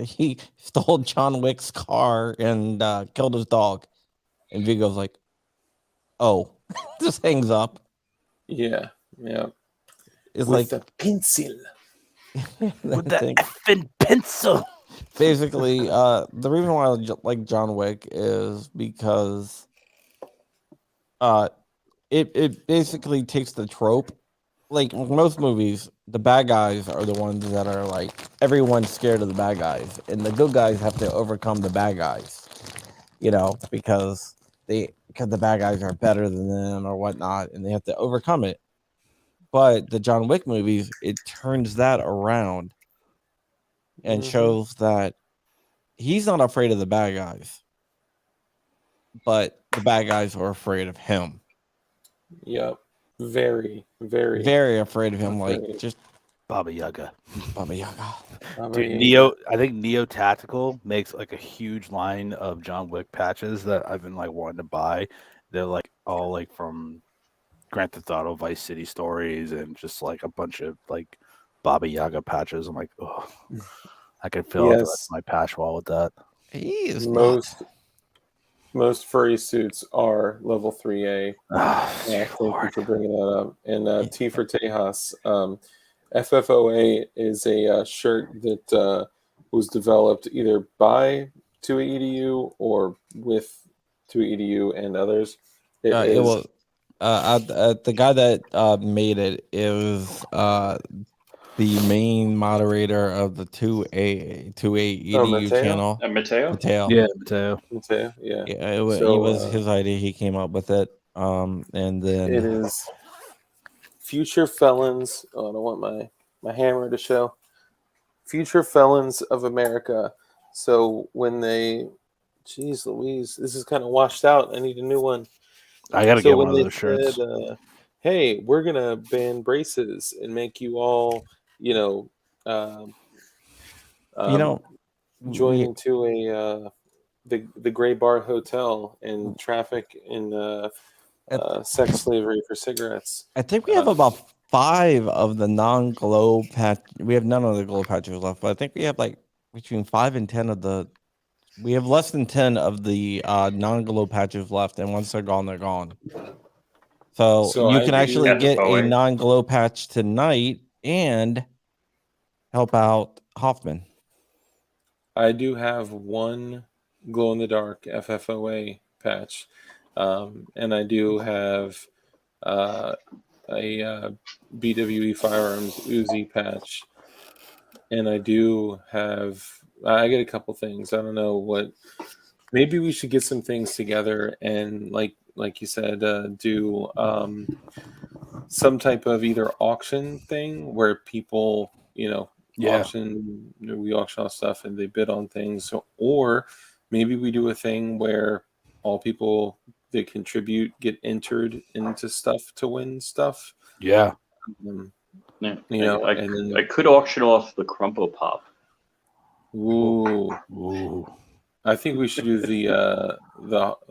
he stole John Wick's car and killed his dog. And Vigo's like, oh, just hangs up. Yeah. It's With like the pencil. With the effing pencil. Basically, the reason why I like John Wick is because it basically takes the trope. Like most movies, the bad guys are the ones that are like everyone's scared of the bad guys, and the good guys have to overcome the bad guys. Because the bad guys are better than them or whatnot, and they have to overcome it. But the John Wick movies, it turns that around and shows that he's not afraid of the bad guys, but the bad guys are afraid of him. Yep. Very, very, very afraid of him. afraid. Like just Baba Yaga. Baba Yaga. Dude, I think Neo Tactical makes like a huge line of John Wick patches that I've been like wanting to buy. They're like all like from Grand Theft Auto, Vice City stories, and just like a bunch of like Baba Yaga patches. I'm like, oh, I could fill out the rest of my patch wall with that. He is most furry suits are level 3A. Thank you for bringing that up. And T for Tejas, FFOA is a shirt that was developed either by 2A EDU or with 2A EDU and others. It was the guy that made it is the main moderator of the 2A EDU channel. Mateo? Yeah, Mateo. Yeah. It was his idea. He came up with it. And then it is Future Felons. Oh, I don't want my hammer to show. Future Felons of America. So when they Jeez Louise, this is kind of washed out. I need a new one. I gotta So get when one of they those shirts. said, "Hey, we're gonna ban braces and make you all, you know, um, You know, join we into a the Gray Bar Hotel and traffic in sex slavery for cigarettes." I think we have about 5 of the non-glow patch. We have none of the glow patches left, but I think we have like between 5 and 10 of the. We have less than 10 of the non-glow patches left, and once they're gone, they're gone. So So you I can do- actually Got the get a Boeing. non-glow patch tonight and help out Hoffman. I do have one glow in the dark FFOA patch, and I do have a BWE Firearms Uzi patch, and I do have. I get a couple things. I don't know what. Maybe we should get some things together and, like you said, do some type of either auction thing where people, Yeah. we auction off stuff and they bid on things. So, or maybe we do a thing where all people that contribute get entered into stuff to win stuff. Yeah. Yeah. And I then, could auction off the Crumpo Pop. ooh, Ooh. I think we should do the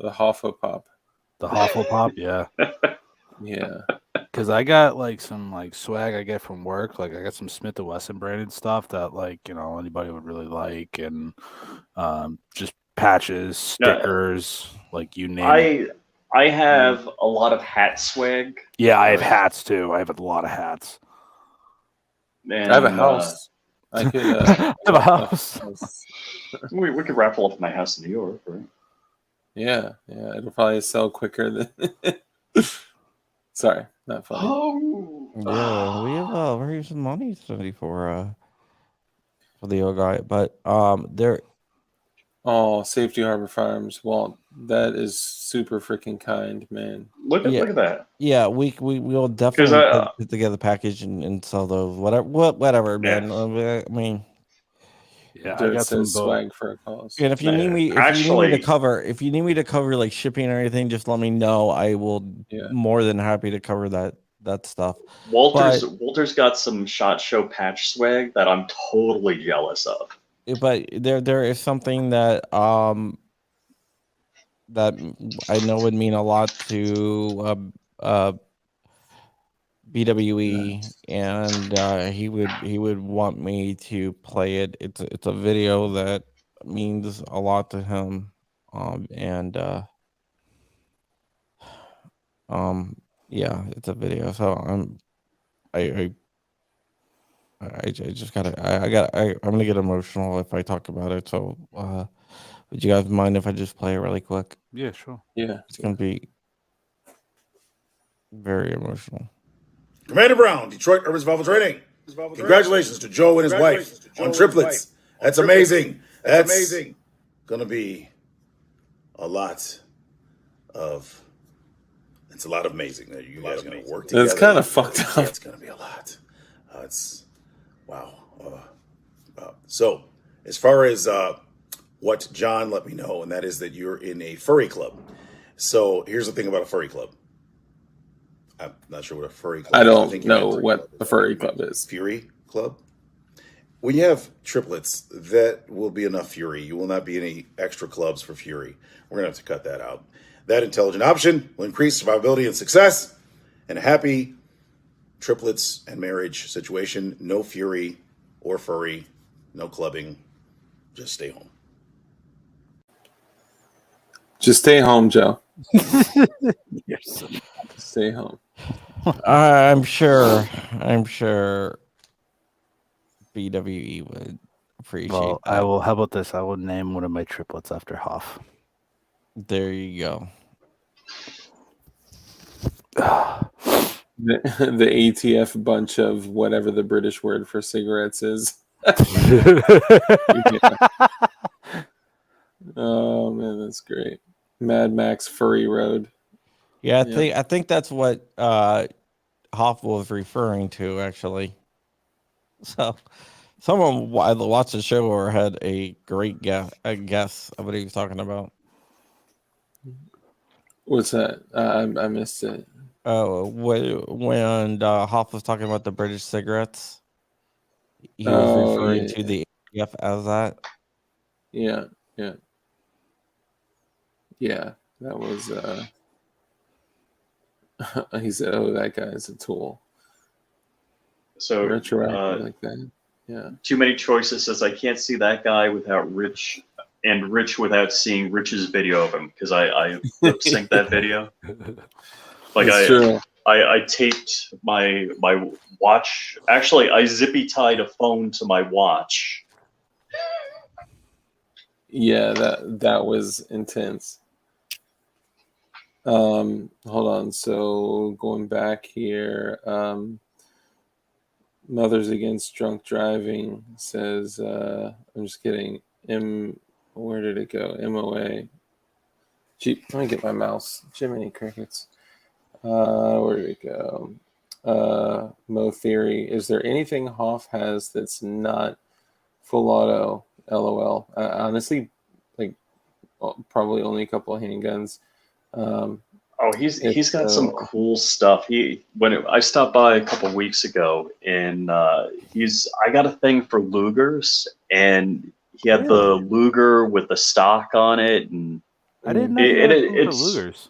Hoffo-Pop. The Hufflepuff, yeah. Yeah. Because I got like some like swag I get from work. Like I got some Smith & Wesson branded stuff that anybody would really like, and just patches, stickers, like you name it. I have a lot of hat swag. Yeah, I have hats too. I have a lot of hats. And, I have a house. I could. I have a house. We could raffle off my house in New York, right? Yeah. It'll probably sell quicker than. Sorry, not funny. Oh, Yeah, we have some money study for the old guy, but there. Oh, Safety Harbor Farms. Well, that is super freaking kind, man. look at that. Yeah, we will definitely 'Cause, put together a package and sell those. Whatever, man. Yeah. I mean, Yeah, I Dirt got some says swag for a cause. and if you need me, if you need me to cover like shipping or anything, just let me know. I will more than happy to cover that stuff. Walter's got some SHOT Show patch swag that I'm totally jealous of. But there is something that that I know would mean a lot to BWE, and he would want me to play it. It's a video that means a lot to him, yeah, it's a video. So I just gotta I'm gonna get emotional if I talk about it. So would you guys mind if I just play it really quick? Yeah, sure. Yeah, It's gonna be very emotional. Commander Brown, Detroit Urban Survival Training. Congratulations to Joe and his wife on triplets. That's amazing. That's gonna be a lot of. It's a lot of amazing that you guys are gonna work together. it's kind of fucked up. It's gonna be a lot. It's wow. So, as far as what John let me know, and that is that you're in a furry club. So here's the thing about a furry club. I'm not sure what a furry club is. I don't know what a furry club is. Fury Club? When you have triplets, that will be enough Fury. You will not be any extra clubs for Fury. We're going to have to cut that out. That intelligent option will increase survivability and success. And a happy triplets and marriage situation. No Fury or furry. No clubbing. Just stay home. Just stay home, Joe. Yes. Stay home. I'm sure BWE would appreciate Well, that. I will. How about this? I will name one of my triplets after Hoff. There you go. The ATF bunch of whatever the British word for cigarettes is. Oh man, that's great. Mad Max Furry Road. Yeah, I think that's what Hoff was referring to, actually. So Someone either watched the show or had a great guess of what he was talking about. What's that? I missed it. When Hoff was talking about the British cigarettes, he was Oh, referring yeah. to the ATF as that. Yeah. That was. He said, "Oh, that guy's a tool." So Retroactive like that. Yeah. Too many choices says I can't see that guy without Rich, and Rich without seeing Rich's video of him, because I lip sync that video. Like That's true. I taped my watch. Actually, I zippy tied a phone to my watch. Yeah, that was intense. Hold on. So going back here, Mothers Against Drunk Driving says, I'm just kidding. Where did it go? MOA. Gee, let me get my mouse. Jiminy Crickets. Where did it go? Mo Theory. Is there anything Hoff has that's not full auto? LOL. Honestly, like probably only a couple of handguns. Oh, he's got some cool stuff. I stopped by a couple weeks ago, and I got a thing for Lugers, and he had the Luger with the stock on it, and I didn't know you had a thing for Lugers.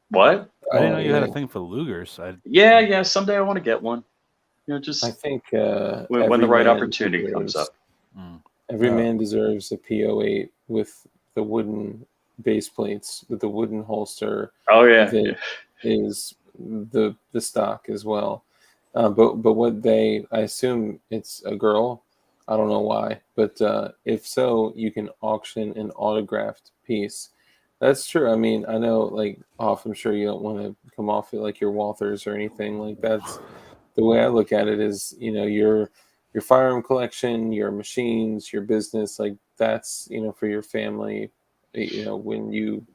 What? I didn't know you had a thing for Lugers. Yeah. Someday I want to get one. Just I think when the right opportunity comes up. Every man deserves a PO8 with the wooden base plates, with the wooden holster. Oh yeah, that is the stock as well. But what I assume it's a girl. I don't know why, but if so, you can auction an autographed piece. That's true. I mean, I know, like, Hoff, I'm sure you don't want to come off it like your Walthers or anything. Like, that's the way I look at it is, your firearm collection, your machines, your business, like that's, for your family, when you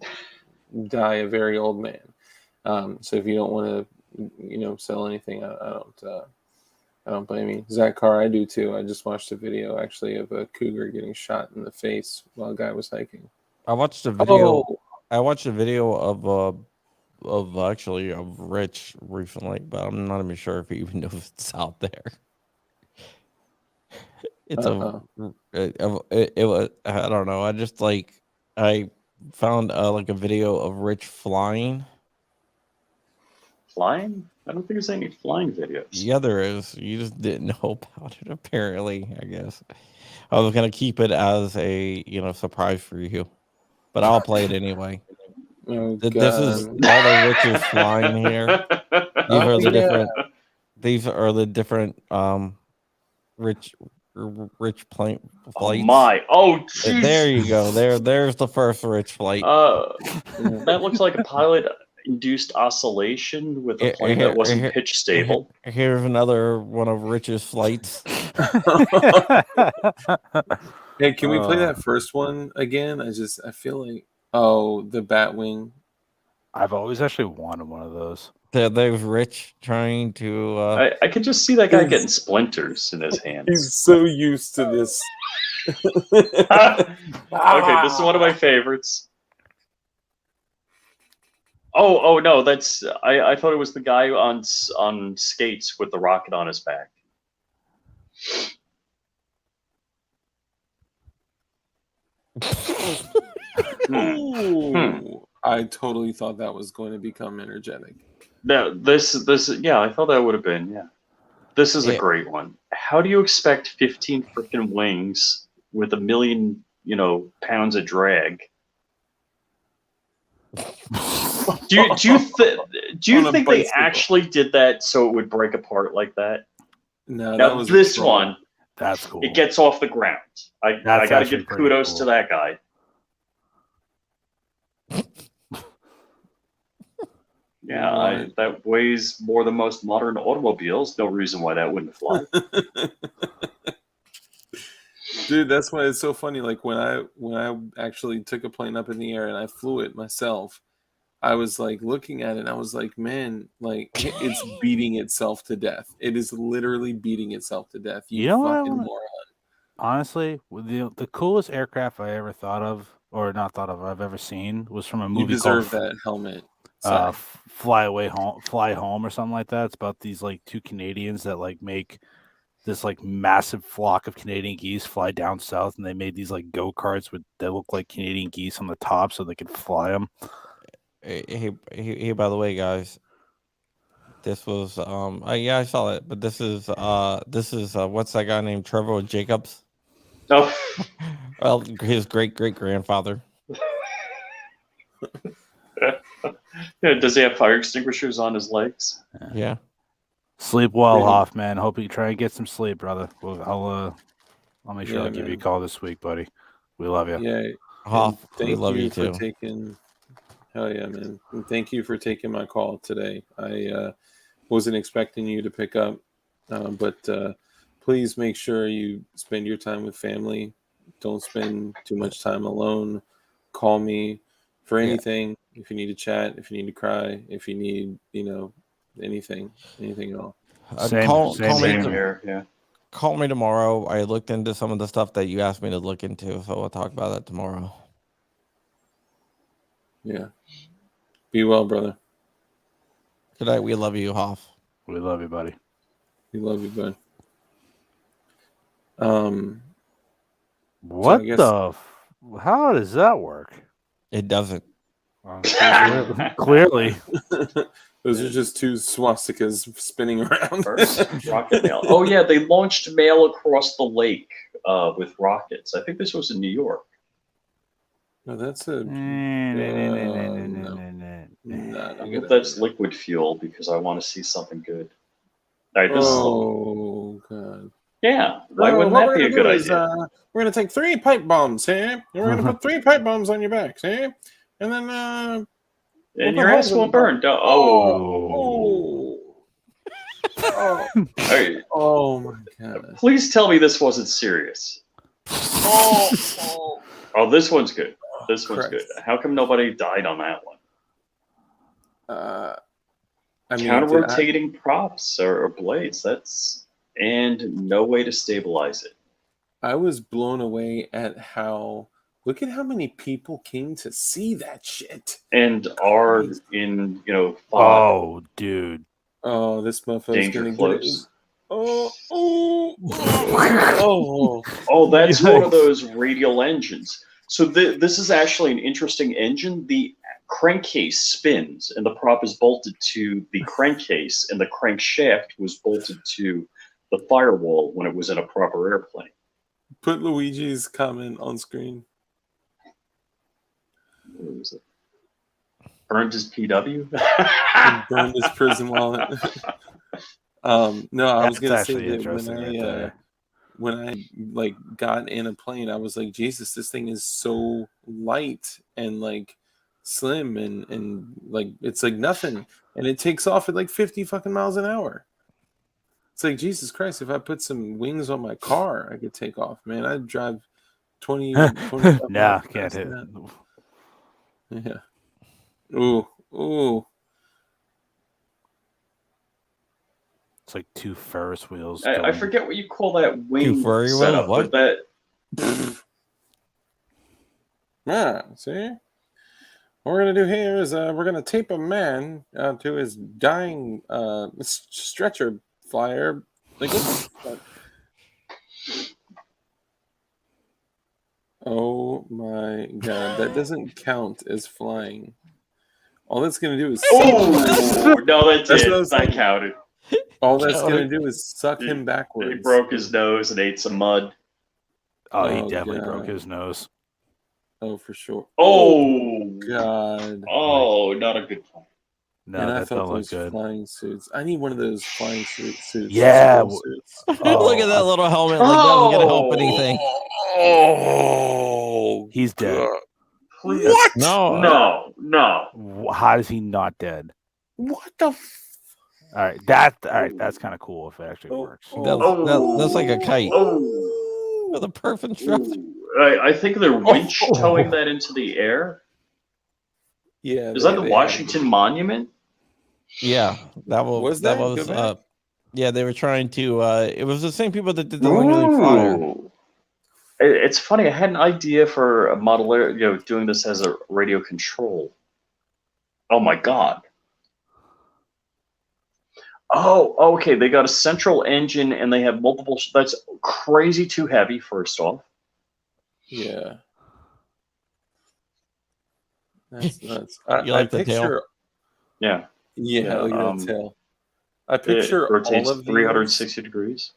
die a very old man. So if you don't want to, sell anything, I don't blame you. Zach Carr, I do too. I just watched a video actually of a cougar getting shot in the face while a guy was hiking. I watched a video. I watched a video of Rich recently, but I'm not even sure if he even knows it's out there. It's it was, I don't know. I found like a video of Rich flying. Flying? I don't think there's any flying videos. Yeah, there is. You just didn't know about it, apparently. I guess I was gonna keep it as a surprise for you, but I'll play it anyway. Oh, this is all the Rich's flying here. These are the different Rich plane flights. Geez. There you go. There's the first Rich flight. That looks like a pilot-induced oscillation with a plane that wasn't pitch stable. Here's another one of Rich's flights. Hey, can we play that first one again? I feel like the Batwing. I've always actually wanted one of those. There's Rich trying to. I could just see that guy getting splinters in his hands. He's so used to this. Okay, this is one of my favorites. Oh no, that's I thought it was the guy on skates with the rocket on his back. I totally thought that was going to become energetic. No, this I thought that would have been, yeah. This is a great one. How do you expect 15 freaking wings with 1 million, pounds of drag? Do you think they actually did that so it would break apart like that? No, now, that was this one. That's cool. It gets off the ground. I got to give kudos to that guy. Yeah, that weighs more than most modern automobiles. No reason why that wouldn't fly. Dude, that's why it's so funny. Like when I actually took a plane up in the air and I flew it myself, I was like looking at it and I was like, man, like it's beating itself to death. It is literally beating itself to death. You fucking moron. honestly, the coolest aircraft I ever thought of, or not thought of, I've ever seen was from a You movie deserve called that helmet. Fly Home or something like that. It's about these like two Canadians that like make this like massive flock of Canadian geese fly down south, and they made these like go-karts that look like Canadian geese on the top so they could fly them. Hey, by the way, guys, this was I saw it, but this is what's that guy named Trevor Jacobs? Oh, Well, his great grandfather. yeah, does he have fire extinguishers on his legs? Yeah. Sleep well, Really? Hoffman. Hope you try and get some sleep, brother. I'll make sure Yeah, I'll give you a man. call this week, buddy. We love you. Yeah. Hoff, and we love you for too. taking. Hell yeah, man! And thank you for taking my call today. I wasn't expecting you to pick up, but please make sure you spend your time with family. Don't spend too much time alone. Call me for anything. If you need to chat, if you need to cry, if you need, anything at all. Call me here. Yeah. call me tomorrow. I looked into some of the stuff that you asked me to look into, so we'll talk about that tomorrow. Yeah. Be well, brother. Good night. We love you, Hoff. We love you, buddy. We love you, bud. What I guess- how does that work? It doesn't. Clearly. Those are just two swastikas spinning around. Rocket mail. Oh yeah, they launched mail across the lake with rockets. I think this was in New York. No, that's a. I hope that's liquid fuel because I want to see something good. All right, this Oh god. yeah. Why Well, wouldn't what that we're be a gonna good do is, idea? we're gonna take 3 pipe bombs, see? And we're gonna put 3 pipe bombs on your back, see? And then And we'll your put ass holes in won't the burn. Oh. All right. Oh my god. Please tell me this wasn't serious. Oh, this one's good. This one's Christ. good. How come nobody died on that one? I mean, Counter-rotating props or blades. And no way to stabilize it. I was blown away at look at how many people came to see that shit. And are in Oh, dude. Oh, this motherfucker's danger gonna close. Oh, That's one of those radial engines. So this is actually an interesting engine. The crankcase spins, and the prop is bolted to the crankcase, and the crankshaft was bolted to the firewall when it was in a proper airplane. Put Luigi's comment on screen. What was it? Burned his PW? Burned his prison wallet. No, I was gonna say actually that interesting right there. when I got in a plane, I was like, Jesus, this thing is so light and like slim and like it's like nothing, and it takes off at like 50 fucking miles an hour. It's like, Jesus Christ, if I put some wings on my car, I could take off, man. I'd drive 20 25 Nah, miles can't past hit. that. Yeah. Ooh. It's like 2 Ferris wheels. I forget what you call that wing furry wheels? setup, What? but that Yeah, see? What we're going to do here is we're going to tape a man to his dying stretcher flyer. Like, what the fuck? Oh my god, that doesn't count as flying. All that's going to do is... no, that That's what I did. was That saying. counted. All that's going to do is suck him He backwards. broke his nose and ate some mud. Oh, he Oh, definitely God. broke his nose. Oh, for sure. Oh, God. oh, not a good one. No, And I that thought don't look those good. flying suits. I need one of those flying suits. Yeah. squirrel suits. Look at that little helmet. Like, doesn't gonna help anything. Oh, He's dead. God. Please. What? No. No. How is he not dead? What the? All right, that's kind of cool if it actually works. That's like a kite. Oh. With a perfect structure. I think they're winch towing that into the air. Yeah. Is that the Washington Monument? Yeah, that Was that that? was Go back. yeah, they were trying to it was the same people that did the Ling Fire. Ooh. It's funny. I had an idea for a modeler, doing this as a radio control. Oh my god. Oh, okay. They got a central engine and they have multiple. That's crazy too heavy. First off, Yeah. That's nuts. You I like the tail? picture. yeah, Yeah, Yeah, look at that tail. I it picture all rotates of these. 360 degrees.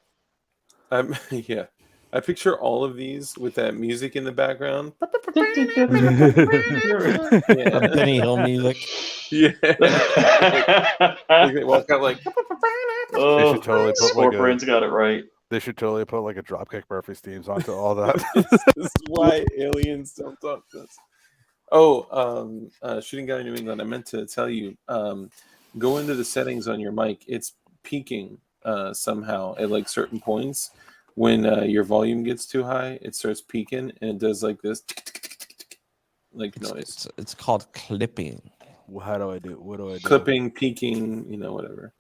Yeah. I picture all of these with that music in the background. Yeah. Benny Hill music. Yeah. Like they walk out like. They should totally put like Scorpion's got it right. They should totally put like a Dropkick Murphys themes onto all that. This is why aliens don't talk to us. Oh, Shooting Guy in New England. I meant to tell you. Go into the settings on your mic. It's peaking somehow at like certain points. When your volume gets too high, it starts peaking and it does like this, like noise. It's called clipping. How do I do? What do I do? Clipping, peaking, whatever.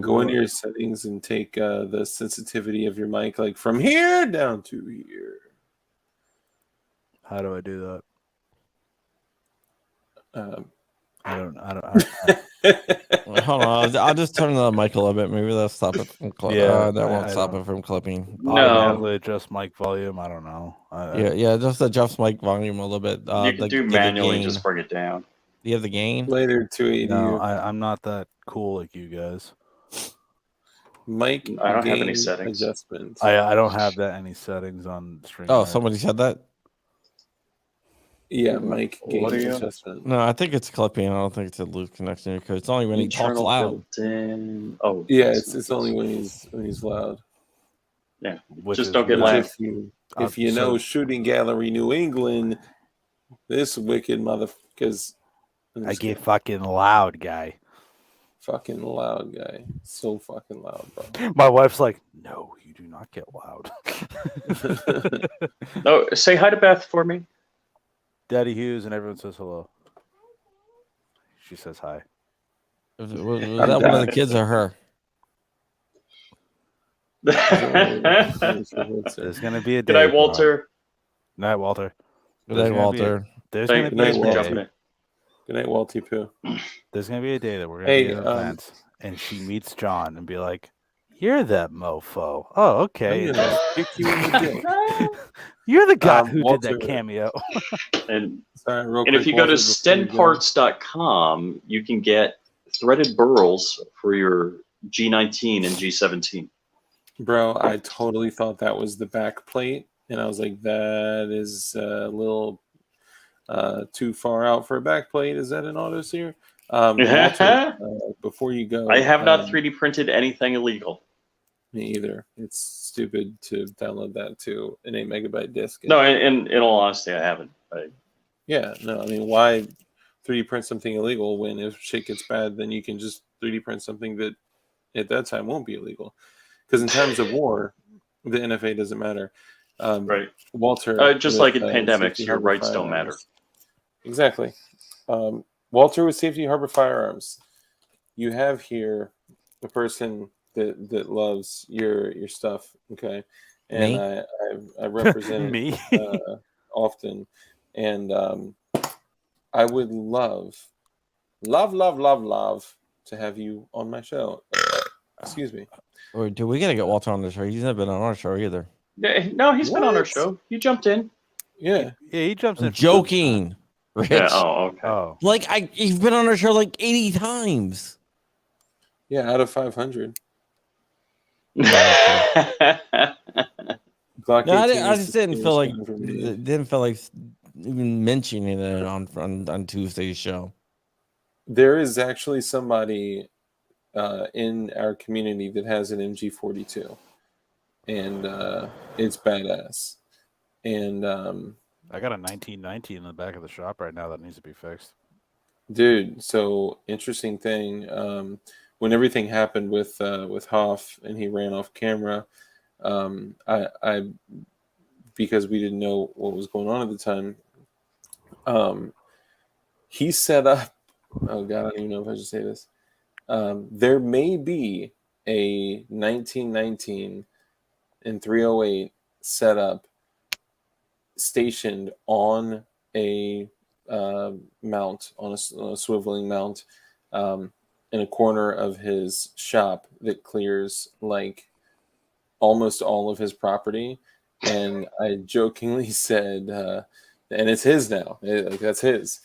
Go into your settings and take the sensitivity of your mic, like from here down to here. How do I do that? I don't. Hold on, I'll just turn the mic a little bit. Maybe that'll stop it from clipping. Yeah, That won't I stop don't- it from clipping. No. Automatically adjust mic volume. I don't know. Yeah, just adjust mic volume a little bit. You can do manually, just bring it down. Do you have the gain? Later, 280. No, I'm not that cool like you guys. Mic I don't have any gain settings. adjustment. I don't have that any settings on stream. Oh, somebody said that? Yeah, mic gain What are you? adjustment. No, I think it's clipping. I don't think it's a loose connection because it's only when he talks Internal loud. built-in. Oh, Yeah, that's it's not only this. when he's loud. Just don't get Which loud. if you know Shooting Gallery New England, this wicked motherfuckers. I get fucking loud, guy. fucking loud guy. So fucking loud, bro. My wife's like, no, you do not get loud. Oh, say hi to Beth for me. Daddy Hughes, and everyone says hello. She says hi. Was that one of the kids or her? There's gonna be a day. Good night, Walter. Night, Walter. Good night, Walter. There's gonna be a Thanks for Walter. jumping day. in. Good night, Walty Poo. There's gonna be a day that we're gonna Hey, be in events, and she meets John and be like, "You're that mofo." Oh, okay. I'm gonna kick you in the dick. You're the guy who Walter- did that cameo. And Sorry, real And quick, if you go to Walter, before you go. stenparts.com, you can get threaded burls for your G19 and G17. Bro, I totally thought that was the back plate, and I was like, that is a little too far out for a back plate. Is that an auto sear? Walter, before you go, I have not 3D printed anything illegal. Me either. It's stupid to download that to an 8 megabyte disk. No, in all honesty, I haven't. Yeah, no, I mean, why 3D print something illegal when if shit gets bad, then you can just 3D print something that at that time won't be illegal? Because in times of war, the NFA doesn't matter. Right. Walter. Just with, like in pandemics, Safety your Harbor rights don't Firearms. matter. Exactly. Walter with Safety Harbor Firearms. You have here a person that loves your stuff, okay? And Me? I represent Me. it often. And I would love to have you on my show. Excuse me. Or do we gotta get Walter on the show? He's never been on our show either. Yeah, no, he's been on our What? show. You jumped in. Yeah. Yeah, he jumps in. I'm joking, Rich. Yeah. Oh, okay. Oh, Like he's been on our show like 80 times. Yeah, out of 500. Glock No, 18 I is just the didn't feel like finish line for me. didn't feel like even mentioning it on Tuesday's show. There is actually somebody in our community that has an MG42, and it's badass. And I got a 1990 in the back of the shop right now that needs to be fixed. dude, so interesting thing. When everything happened with Hoff and he ran off camera, I because we didn't know what was going on at the time. He set up. Oh God, I don't even know if I should say this. There may be a 1919 and 308 setup stationed on a mount, on a swiveling mount, in a corner of his shop that clears like almost all of his property. And I jokingly said, and it's his now. Like, that's his.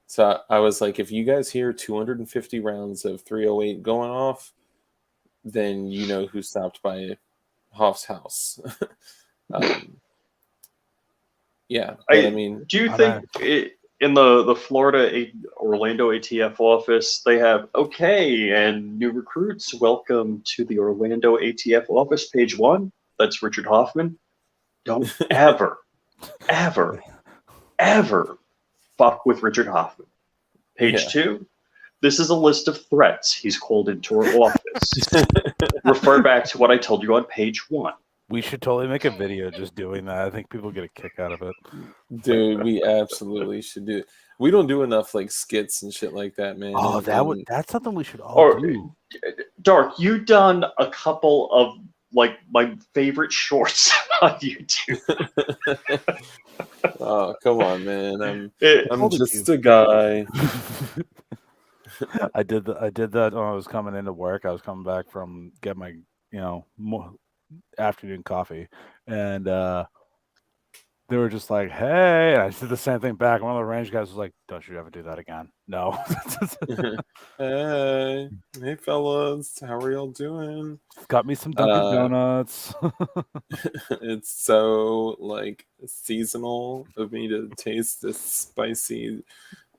So I was like, if you guys hear 250 rounds of 308 going off, then you know who stopped by Hoff's house. Yeah, but I mean, do you think in the Florida Orlando ATF office they have and new recruits, welcome to the Orlando ATF office, page 1? That's Richard Hoffman. Don't ever fuck with Richard Hoffman. Page 2. This is a list of threats he's called into our office. Refer back to what I told you on page 1. We should totally make a video just doing that. I think people get a kick out of it. Dude, we absolutely should do it. We don't do enough like skits and shit like that, man. Oh, And that's something we should all do. Dark, you done a couple of like my favorite shorts on YouTube. Oh, come on, man. It- I'm just a guy. I did that when I was coming into work. I was coming back from get my afternoon coffee, and they were just like, "Hey," and I did the same thing back. One of the range guys was like, "Don't you ever do that again?" No. Hey fellas, how are y'all doing? Got me some Dunkin' Donuts. It's so like seasonal of me to taste this spicy,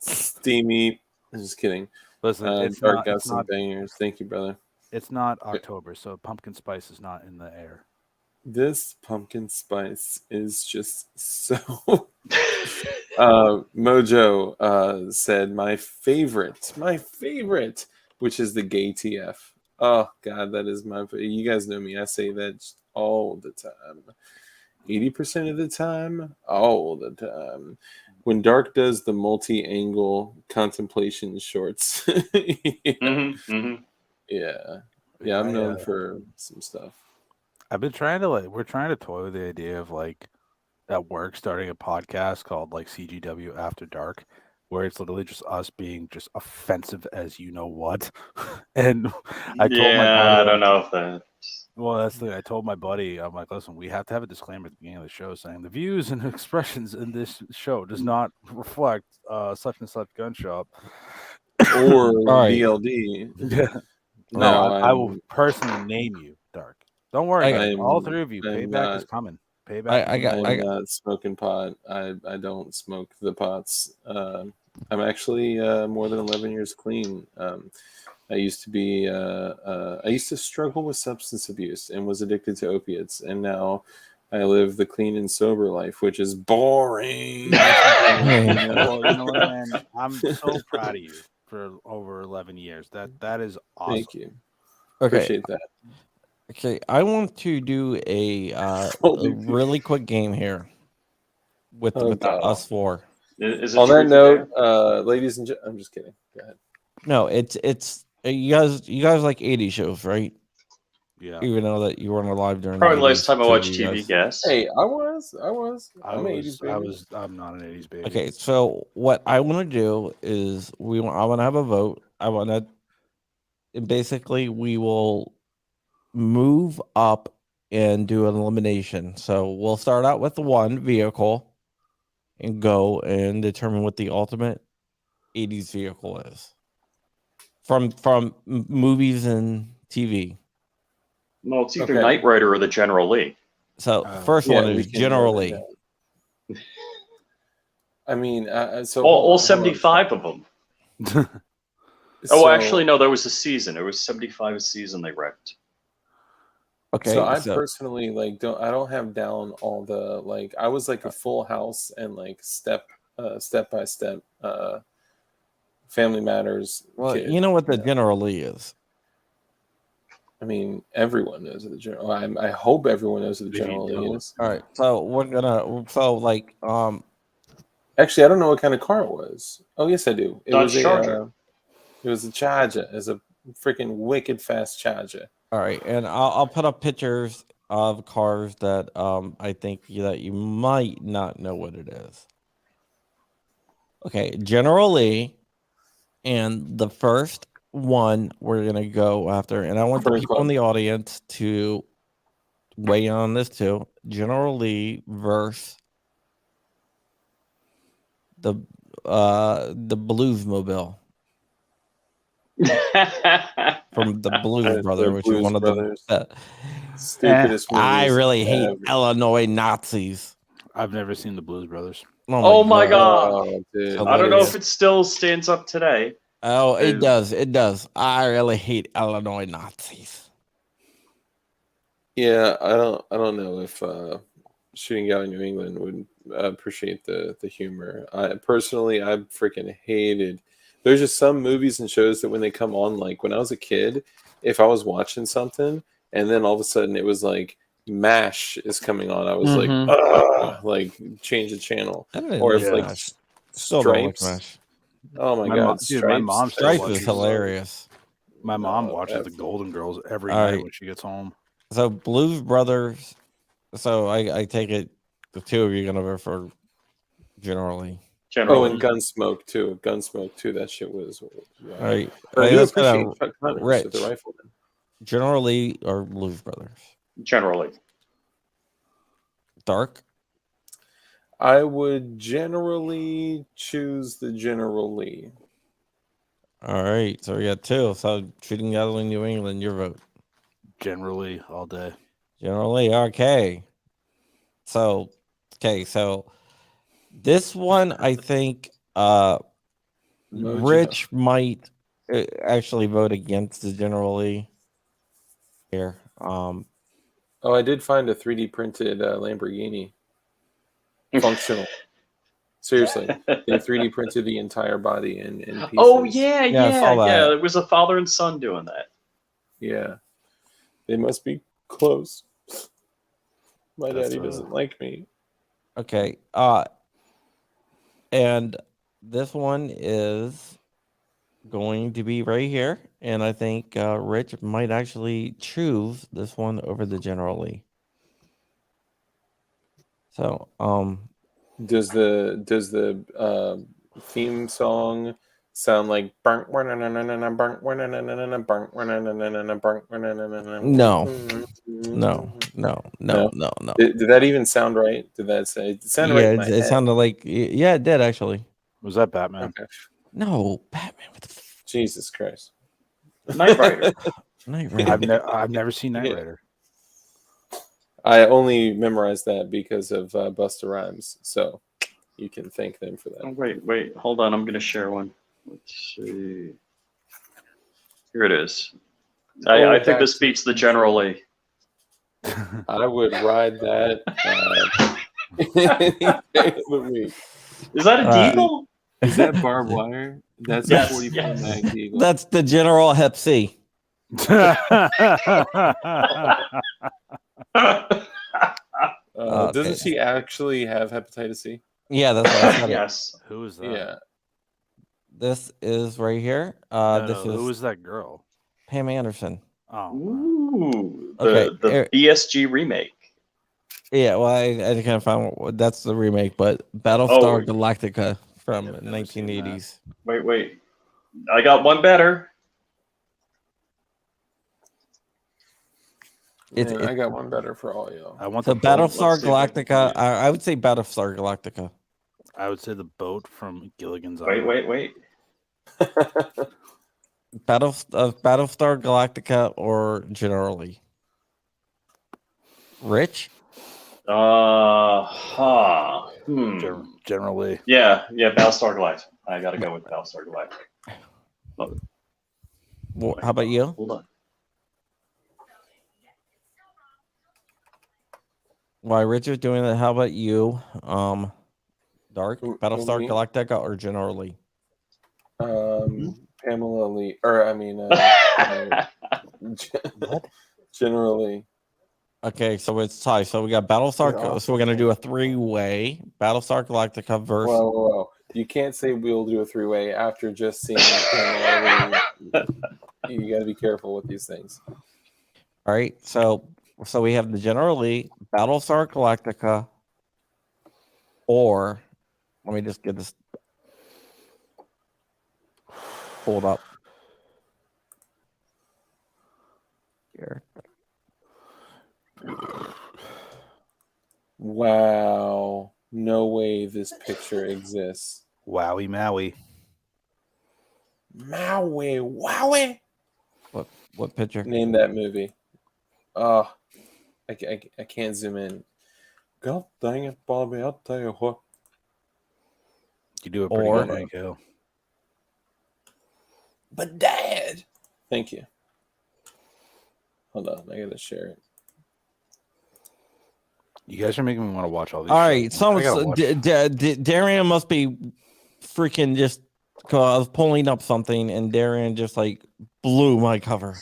steamy. I'm just kidding. Listen, it's Dark not, got it's some not, bangers. Thank you, brother. it's not October, so pumpkin spice is not in the air. This pumpkin spice is just so. Mojo said my favorite, which is the gay TF. Oh God, that is my. You guys know me. I say that all the time. 80% of the time, all the time. When Dark does the multi-angle contemplation shorts, yeah, I'm known for some stuff. I've been trying to we're trying to toy with the idea of like at work starting a podcast called like CGW After Dark, where it's literally just us being just offensive as you know what. And I told my buddy, I don't know if that. well, that's the I told my buddy, I'm like, listen, we have to have a disclaimer at the beginning of the show saying the views and expressions in this show does not reflect such and such gun shop Or right. BLD. Yeah. No, I will personally name you, Dark. Don't worry, guys. All I'm- 3 of you. I'm Payback not- is coming. Payback. I'm not smoking pot. I don't smoke the pots. I'm actually more than 11 years clean. I used to struggle with substance abuse and was addicted to opiates, and now I live the clean and sober life, which is boring. Well, you know what, man? I'm so proud of you for over 11 years. That is awesome. Thank you. Okay. Appreciate that. Okay, I want to do a really quick game here with us four. Is it On that truth note, there? ladies and gentlemen, I'm just kidding. Go ahead. No, it's you guys like 80s shows, right? Yeah. Even though that you weren't alive during Probably the the last 80s, time I so watched you TV, guys- guess. Hey, I'm I'm not an 80s baby. Okay, so what I want to do is I want to have a vote. Basically we will move up and do an elimination. So we'll start out with one vehicle and go and determine what the ultimate 80s vehicle is from movies and TV. No, it's either Okay. Knight Rider or the General Lee. So first one we is can generally. narrow it down. I mean, so All hold on. 75 of them. So- Actually, no, there was a season. It was 75 a season they wrecked. Okay, So I personally I don't have down all the like. I was like a Full House and like step by step Family Matters. well, kid. you know what the General Lee is. I mean, everyone knows what the General. I hope everyone knows what the If you General Lee don't- is. All right, so we're gonna Actually, I don't know what kind of car it was. Oh, yes, I do. It Dodge was Charger. It was a Charger. It's a freaking wicked fast Charger. all right, and I'll put up pictures of cars that I think that you might not know what it is. Okay, General Lee, and the first one we're gonna go after, and I want the Current people club. in the audience to weigh in on this too. General Lee versus the Bluesmobile from the Blues The Brother, which is Blues one of Brothers. the. Stupidest I movies really hate ever. Illinois Nazis. I've never seen the Blues Brothers. Oh my God. Oh, dude. So I don't know if hilarious. it still stands up today. Oh, it Is- does. It does. I really hate Illinois Nazis. Yeah, I don't know if Shooting Gallery New England would appreciate the humor. I personally, I freaking hated. There's just some movies and shows that when they come on, like when I was a kid, if I was watching something and then all of a sudden it was like MASH is coming on, I was Mhm. like, ugh, like change the channel. I didn't Or like if like MASH. Still don't like Stripes. MASH. Oh my My God, mom- dude, my mom still Stripes watches is hilarious. My mom No, watches the absolutely. Golden Girls every All night right. when she gets home. So Blues Brothers. So I take it the two of you are gonna vote for generally. Generally. Oh, and Gunsmoke too. Gunsmoke too. That shit was. All right. But I do Let's go appreciate to Chuck Connors Rich. with the rifleman. Generally or Blues Brothers. Generally. Dark. I would generally choose the General Lee. All right. So we got two. So Shooting Gallery New England, your vote. Generally, all day. Generally, okay. So this one I think Rich might actually vote against the generally here. Oh, I did find a 3D printed Lamborghini. Functional. Seriously. They 3D printed the entire body in pieces. Oh yeah, Yeah, I yeah, saw that. yeah. It was a father and son doing that. Yeah. They must be close. My That's daddy a- doesn't like me. Okay. And this one is going to be right here, and I think Rich might actually choose this one over the generally. So, Does the theme song sound like no, no. Did that even sound right? Did that say it sounded right Yeah, in my it head? sounded like it did actually. Was that Batman? Okay. No, Batman with the Jesus Christ. Knight Rider. Knight Rider. I've never seen Knight Yeah. Rider. I only memorized that because of Busta Rhymes, so you can thank them for Oh, that. wait, hold on. I'm going to share one. Let's see. Here it is. I think this beats the generally. I would ride that. Is that a Deagle? Is that barbed wire? That's Yes, a 44 yes. mag Deagle. That's the General Hep C. Doesn't Okay. she actually have hepatitis C? Yeah, that's what I said. Yes. Who is that? Yeah. This is right here. No, This who is is that girl? Pam Anderson. Oh, Ooh, Okay, the BSG remake. Yeah, well, I kind of found that's the remake, but Battlestar Oh. Galactica from I've never seen 1980s. Wait. I got one better. It's- I got one better for all y'all. I want So the boat. Battlestar let's see if I can Galactica, find it. I would say Battlestar Galactica. I would say the boat from Gilligan's Wait. Island. Battlestar Galactica or generally. Rich? Generally. Yeah, Battlestar Galactica. I got to go with Battlestar Galactica. How about you? Hold on. Why Rich is doing that? How about you? Dark? Battlestar me? Galactica or generally? Pamela Lee, or I mean, generally. Okay, so it's tie. So we got Battlestar. Yeah. So we're gonna do a three-way Battlestar Galactica versus. Whoa. You can't say we'll do a three-way after just seeing Pamela Lee. You got to be careful with these things. All right, so So we have the General Lee, Battlestar Galactica, or let me just get this pulled up here. Wow. No way this picture exists. Wowie Maui. Maui, wowie. What picture? Name that movie. I can't zoom in. God dang it, Bobby! I'll tell you what. You do it pretty Or- good, Nico. But Dad, thank you. Hold on, I gotta share it. You guys are making me want to watch all these. All right, shows. I gotta watch. Darian must be freaking just. Cause I was pulling up something and Darian just like blew my cover.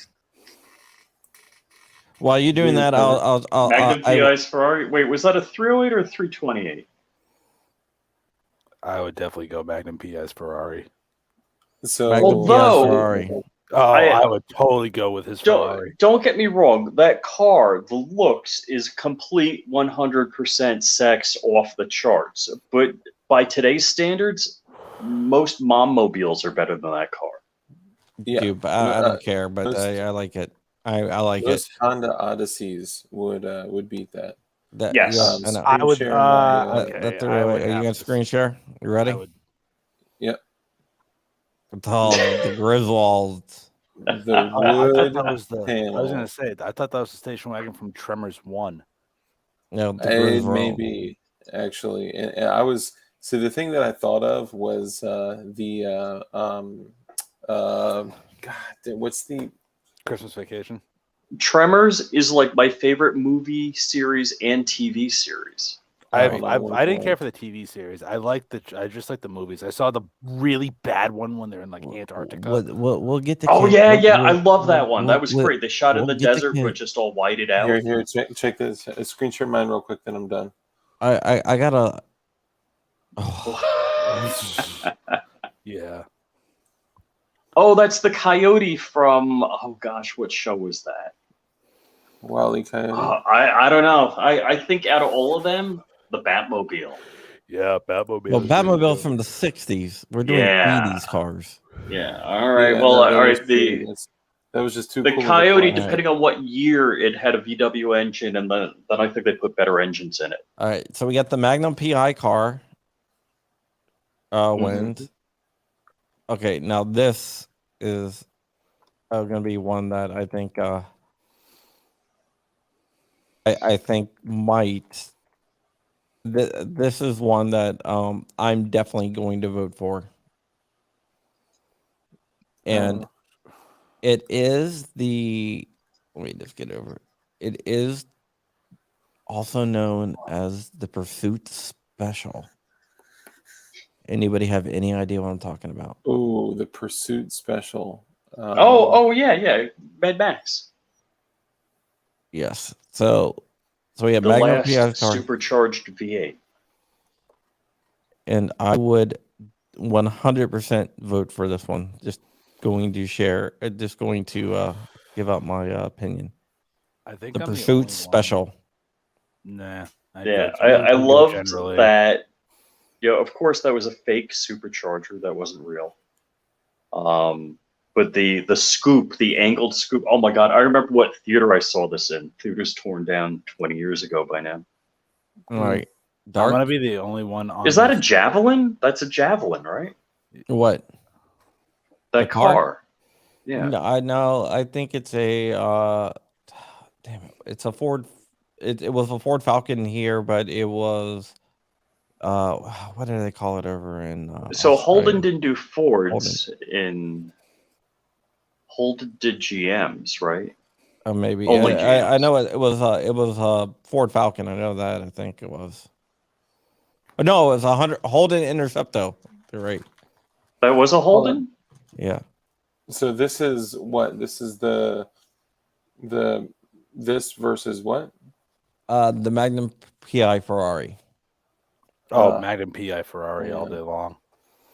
While you're doing that, I'll Magnum PI's Ferrari. Wait, was that a 308 or a 328? I would definitely go Magnum PI's Ferrari. So, Magnum PI Although- Ferrari. Oh, I would totally go with his Ferrari. Don't get me wrong. That car, the looks is complete 100% sex off the charts. But by today's standards, most mom mobiles are better than that car. yeah, Dude, but I don't care, but most- I like it. I like it. those Honda Odysseys would beat that. That, Yes. yeah, I know. I would. Share my, Okay, That I would are you have gonna to- screen share? You ready? I would- Oh, the Griswolds. The I thought wood that was the. I panel. was gonna say. I thought that was the station wagon from Tremors 1. No, the It Griswold. may be actually, and I was so the thing that I thought of was what's the Christmas Vacation. Tremors is like my favorite movie series and TV series. I don't know I didn't which care one. for the TV series. I just like the movies. I saw the really bad one when they're in like Antarctica. We'll get to. Oh Ken- yeah, we'll- yeah, I we'll- love that one. we'll- That was we'll- great. They shot in we'll the get to desert, Ken- but just all whited out. Here, check this. Screen share mine real quick, then I'm done. I gotta. Oh, Yeah. Oh, that's the coyote from. Oh gosh, what show was that? Wile E. Coyote. I don't know. I think out of all of them, the Batmobile. Yeah, Batmobile. well, is Batmobile really from the '60s. We're doing Yeah. 80s cars. Yeah. All right. Yeah, Well, that all was right. too- that was just too The cool of a Coyote, plan. depending on what year it had a VW engine, and then I think they put better engines in it. All right, so we got the Magnum PI car. Mm-hmm. Wins. Okay, now this is going to be one that I think I think might. This is one that I'm definitely going to vote for, and it is the. Let me just get over it. It is also known as the Pursuit Special. Anybody have any idea what I'm talking about? Oh, the Pursuit Special. Oh yeah, Mad Max. Yes. So we have The Magnum last PI car, supercharged V8. and I would 100% vote for this one. Just going to share. Just going to give out my opinion. I think The I'm only Pursuit one. Special. Nah. Yeah, I'd I go loved generally. that. Yeah, of course that was a fake supercharger. That wasn't real. But the scoop, the angled scoop. Oh my God, I remember what theater I saw this in. Theater's torn down 20 years ago by now. All right. I'm Dark. gonna be the only one on. Is that a this- Javelin? That's a Javelin, right? What? That The car? car. Yeah. No, I know. I think it's a. Damn it! It's a Ford. It was a Ford Falcon here, but it was. What do they call it over in? So Australia? Holden didn't do Fords in. Holden did GMs, right? Maybe. Only I GMs. know it was a Ford Falcon. I know that. I think it was. Oh, no, it was 100 Holden Intercepto. You're right. That was a Holden. Yeah. So this is what? This is the this versus what? The Magnum PI Ferrari. Oh, Magnum PI Ferrari all yeah. day long.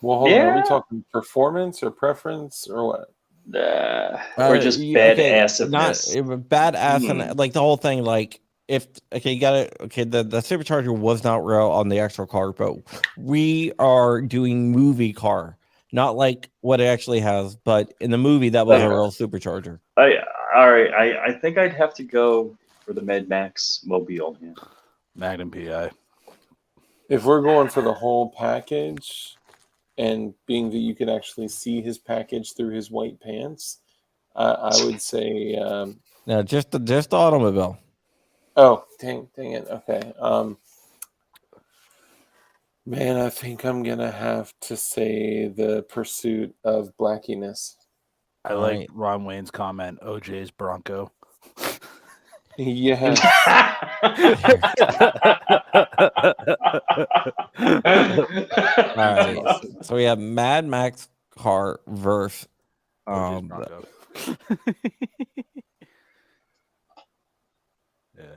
Well, hold on. Are Yeah. we talking performance or preference or what? Or just badassiveness. Badass and like the whole thing. Like if you got it. Okay, the supercharger was not real on the actual car, but we are doing movie car, not like what it actually has, but in the movie that was a real supercharger. All right. I think I'd have to go for the Mad Max Mobile. Yeah. Magnum PI. If we're going for the whole package, and being that you could actually see his package through his white pants, I would say No, just the automobile. oh, dang it. Okay. Man, I think I'm gonna have to say the Pursuit of Blackiness. I like Ron Wayne's comment, OJ's Bronco. Yeah. All right. So we have Mad Max car versus OJ's Bronco. Yeah.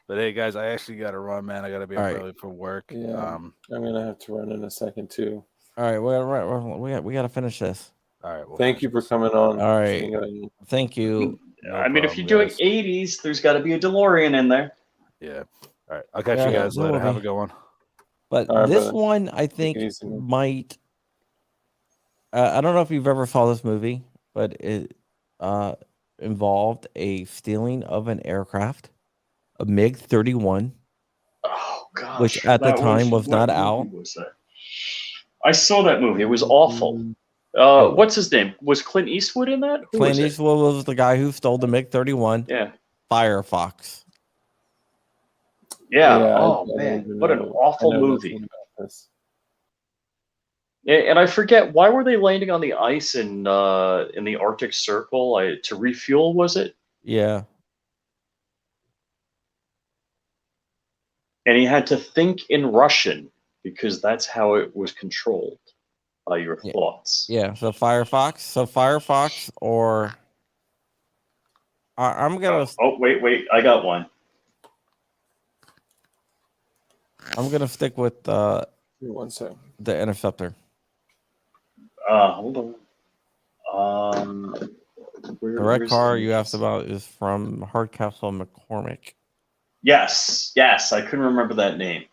But hey guys, I actually gotta run, man. I gotta be up early for work. Yeah. I'm gonna have to run in a second too. All right, we gotta finish this. All right. Well, thank you for coming on. All right. Thank you. I mean, if you're doing 80s, there's got to be a DeLorean in there. Yeah. All right. I'll catch you guys later. Have a good one. But this one, I think, might. I don't know if you've ever saw this movie, but it involved a stealing of an aircraft, a MiG-31. Oh gosh! Which at the time was not out. I saw that movie. It was awful. What's his name? Was Clint Eastwood in that? Clint Eastwood was the guy who stole the MiG-31. Yeah. Firefox. Yeah. Oh man, what an awful movie. Yeah, and I forget, why were they landing on the ice in the Arctic Circle? To refuel, was it? Yeah. And he had to think in Russian because that's how it was controlled by your thoughts. Yeah. So Firefox or I'm gonna. Oh wait! I got one. I'm gonna stick with 1 second. The Interceptor. Hold on. The red car you asked about is from Hardcastle McCormick. Yes, I couldn't remember that name.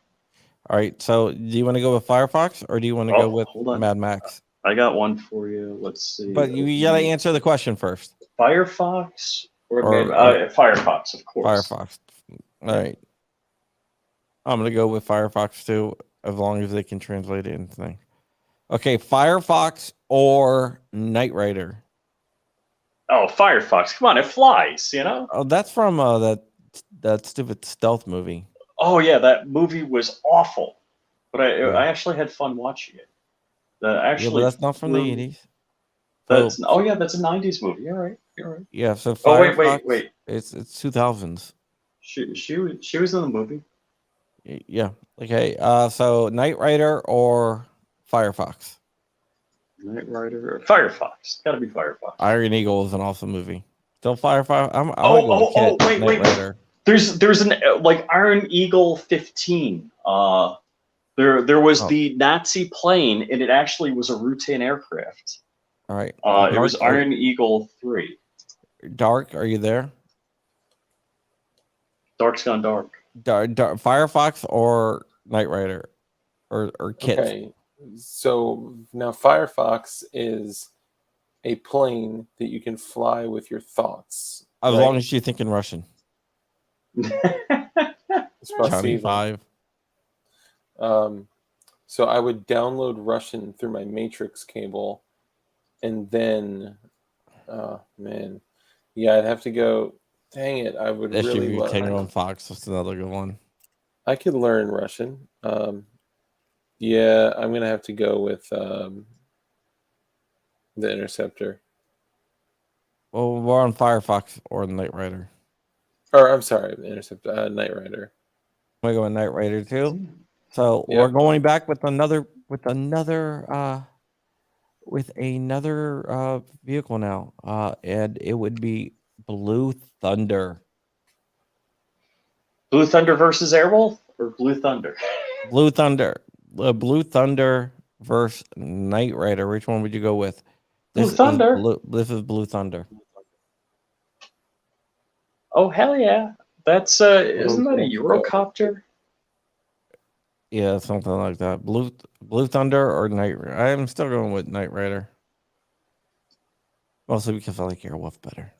All right, so do you want to go with Firefox or do you want to go with Mad Max? I got one for you. Let's see. But you gotta answer the question first. Firefox or Firefox, of course. Firefox. All right. I'm gonna go with Firefox too, as long as they can translate it into thing. Okay, Firefox or Knight Rider. Oh, Firefox! Come on, it flies. You know. Oh, that's from that stupid stealth movie. Oh yeah, that movie was awful, but I actually had fun watching it. But that's not from the 80s. That's that's a 90s movie. You're right. Yeah. So Firefox, wait. It's 2000s. She was in the movie. Yeah. Okay. So Knight Rider or Firefox. Knight Rider or Firefox. Gotta be Firefox. Iron Eagle is an awesome movie. Still Firefox. Wait. Rider. There's an like Iron Eagle 15. There was the Nazi plane, and it actually was a routine aircraft. All right. It was Iron Eagle 3. Dark, are you there? Dark's Gone Dark. Firefox or Knight Rider or Kit. Okay. So now Firefox is a plane that you can fly with your thoughts. As long as you think in Russian. Johnny 5. So I would download Russian through my Matrix cable, and then, I'd have to go. Dang it! I would really love. Tango Fox. That's another good one. I could learn Russian. Yeah, I'm gonna have to go with the Interceptor. Well, we're on Firefox or Knight Rider. Or I'm sorry, Interceptor, Knight Rider. We go with Knight Rider too. So we're going back with another vehicle now, and it would be Blue Thunder. Blue Thunder versus Airwolf or Blue Thunder? Blue Thunder. Blue Thunder versus Knight Rider. Which one would you go with? Blue Thunder. This is Blue Thunder. Oh hell yeah! That's isn't that a Eurocopter? Yeah, something like that. Blue Thunder or Night Rider. I'm still going with Night Rider. Mostly because I like Airwolf better.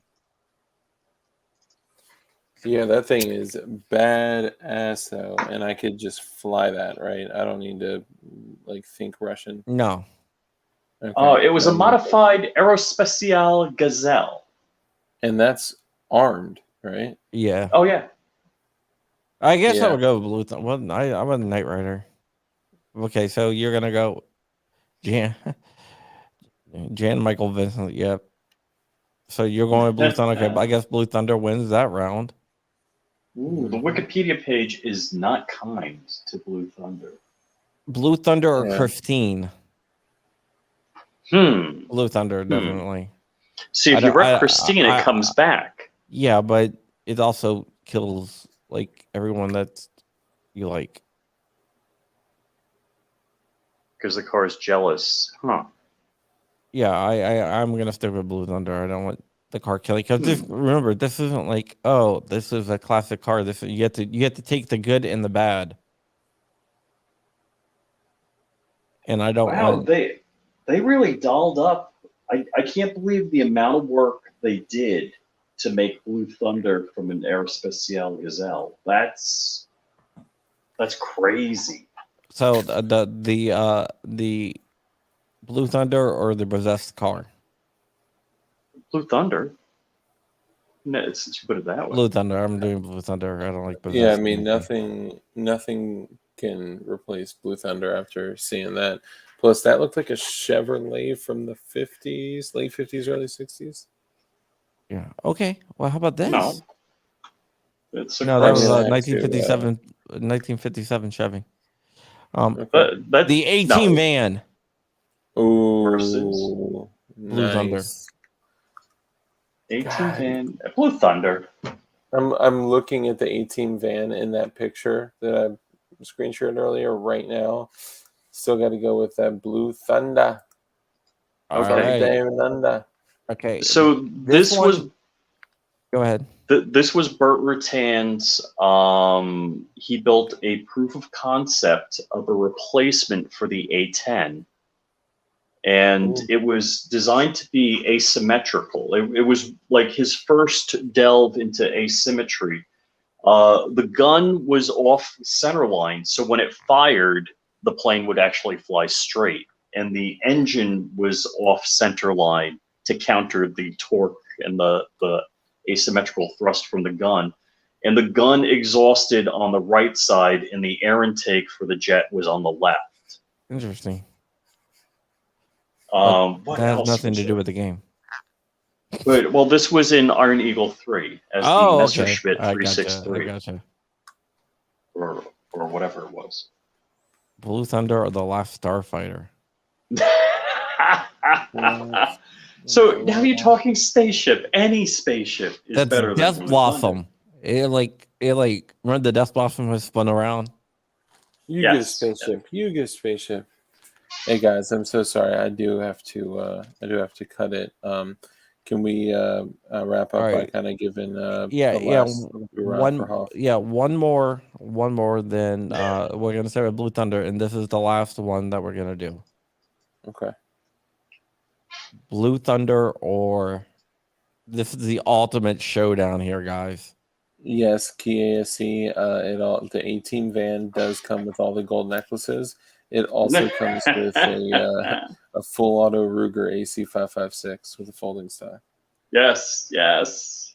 Yeah, that thing is badass though, and I could just fly that, right? I don't need to like think Russian. No. Okay. Oh, it was a modified Aerospatiale Gazelle. And that's armed, right? Yeah. Oh yeah. I guess I Yeah. would go with Blue Thunder. Well, I'm a Night Rider. Okay, so you're gonna go Jan Michael Vincent, yep. So you're going with Blue Thunder. Okay, I guess Blue Thunder wins that round. Ooh, the Wikipedia page is not kind to Blue Thunder. Blue Thunder or Yeah. Christine? Blue Thunder, definitely. See, if I you don't- rep I- Christine, I- it comes back. Yeah, but it also kills like everyone that you like. Because the car is jealous. Huh. Yeah, I'm gonna stick with Blue Thunder. I don't want the car killing because remember, this isn't like, oh, this is a classic car. You have to take the good and the bad. And I don't Wow, want they really dolled up. I can't believe the amount of work they did to make Blue Thunder from an Aerospatiale Gazelle. That's crazy. so the Blue Thunder or the possessed car. Blue Thunder. No, since you put it that way. Blue Thunder. I'm doing Blue Thunder. I don't like possessed. Yeah, I mean nothing can replace Blue Thunder after seeing that. Plus, that looked like a Chevrolet from the 50s, late 50s, early 60s. Yeah. Okay. Well, how about this? No. It's No, that was I mean, 1957 Chevy. Okay. That's The 18 no. van. Ooh, Versus Blue Thunder. nice. 18 God. van. Blue Thunder. I'm looking at the 18 van in that picture that I screenshot earlier right now. Still got to go with that Blue Thunder. All Okay. right. Down under. Okay. So this one- was Go ahead. this was Burt Rutan's. He built a proof of concept of a replacement for the A10, and Ooh. it was designed to be asymmetrical. It was like his first delve into asymmetry. The gun was off center line, so when it fired, the plane would actually fly straight, and the engine was off center line to counter the torque and the asymmetrical thrust from the gun. And the gun exhausted on the right side, and the air intake for the jet was on the left. Interesting. What That has else nothing was to do there? with the game. Well, this was in Iron Eagle 3 as the Okay. Messerschmitt I gotcha. 363 or whatever it was. Blue Thunder or the Last Starfighter. So now you're talking spaceship. Any spaceship is That's better Death than Blue Blossom. It remember the Death Blossom was spun around? You get a Yes. spaceship. You get a spaceship. Hey guys, I'm so sorry. I do have to cut it. Can we wrap up All by right. kind of giving the Yeah, last round for Hoff? one more. Then we're gonna start with Blue Thunder, and this is the last one that we're gonna do. Okay. Blue Thunder or this is the ultimate showdown here, guys. Yes, KASC. The 18 van does come with all the gold necklaces. It also comes with a full auto Ruger AC 556 with a folding stock. Yes.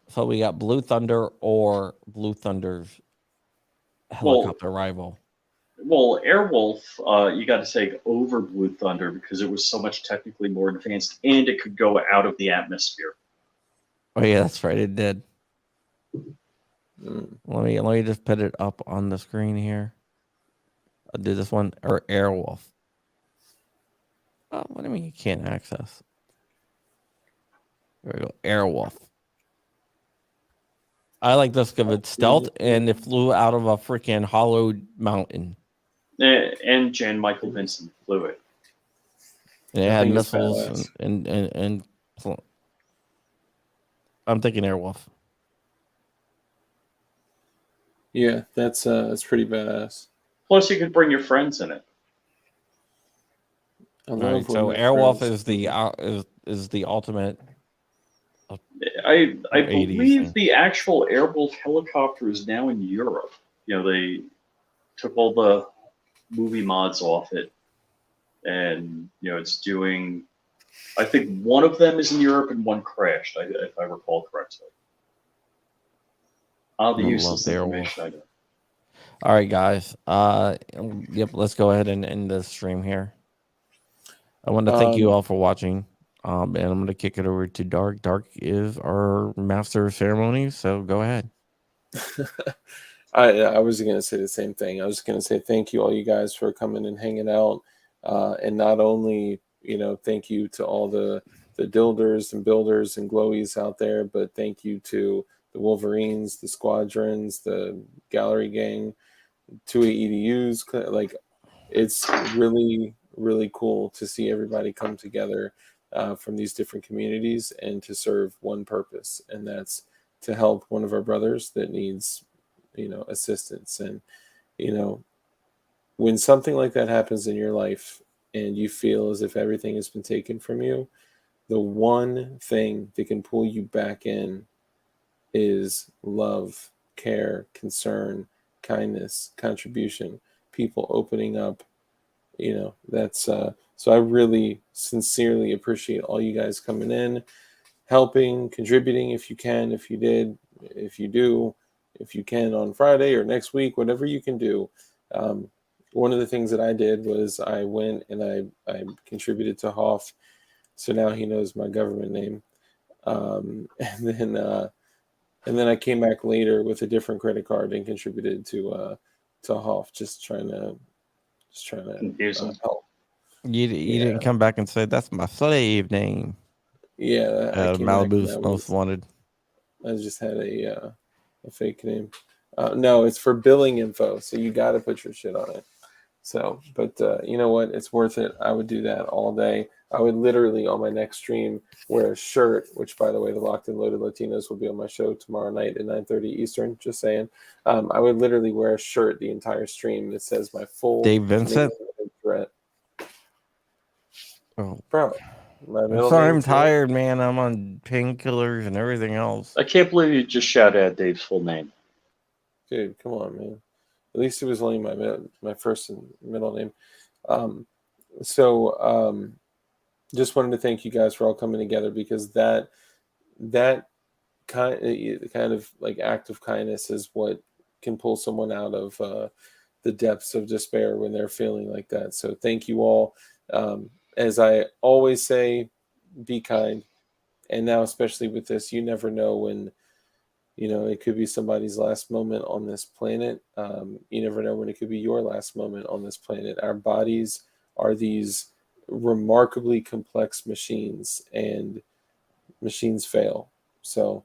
So we got Blue Thunder or Blue Thunder's helicopter rival. Well, Airwolf, you got to take over Blue Thunder because it was so much technically more advanced, and it could go out of the atmosphere. Oh yeah, that's right. It did. Mm. Let me just put it up on the screen here. I'll do this one or Airwolf. Oh, what do you mean you can't access? There we go. Airwolf. I like this because it's stealth and it flew out of a freaking hollowed mountain. And Jan Michael Vincent flew it. And it I had think it's missiles badass. and I'm thinking Airwolf. Yeah, that's pretty badass. Plus, you could bring your friends in it. I All love right, when so my Airwolf friends- is the ultimate I 80s believe thing. the actual Airwolf helicopter is now in Europe. You know, they took all the movie mods off it, and you know, it's doing. I think one of them is in Europe and one crashed, if I recall correctly. The I useless love the information Airwolf. I know. All right, guys. Yep, let's go ahead and end the stream here. I want to thank you all for watching. And I'm going to kick it over to Dark. Dark is our master of ceremonies, so go ahead. I was going to say the same thing. I was going to say thank you all you guys for coming and hanging out, and not only thank you to all the dilders and builders and glowies out there, but thank you to the Wolverines, the Squadrons, the Gallery Gang, 2A EDUs. Like, it's really really cool to see everybody come together from these different communities and to serve one purpose, and that's to help one of our brothers that needs assistance. And when something like that happens in your life and you feel as if everything has been taken from you, the one thing that can pull you back in is love, care, concern, kindness, contribution, people opening up. That's so I really sincerely appreciate all you guys coming in, helping, contributing if you can, if you did, if you do, if you can on Friday or next week, whatever you can do. One of the things that I did was I went and I contributed to Hoff, so now he knows my government name. And then I came back later with a different credit card and contributed to Hoff, just trying to Confusing. help. You Yeah. didn't come back and say that's my slave name. Yeah, I came back and Malibu's that most wanted. I just had a fake name. No, it's for billing info, so you got to put your shit on it. So, but you know what? It's worth it. I would do that all day. I would literally on my next stream wear a shirt, which by the way, the Locked and Loaded Latinos will be on my show tomorrow night at 9:30 Eastern. Just saying. I would literally wear a shirt the entire stream that says my full Dave Vincent. name, threat. Oh, Bro, my I'm middle sorry, name, I'm tired, man. I'm on painkillers and everything else. I can't believe you just shouted out Dave's full name. Dude, come on, man. At least it was only my first and middle name. Just wanted to thank you guys for all coming together, because that kind of like act of kindness is what can pull someone out of the depths of despair when they're feeling like that. So thank you all. As I always say, be kind. And now, especially with this, you never know when, it could be somebody's last moment on this planet. You never know when it could be your last moment on this planet. Our bodies are these remarkably complex machines, and machines fail. So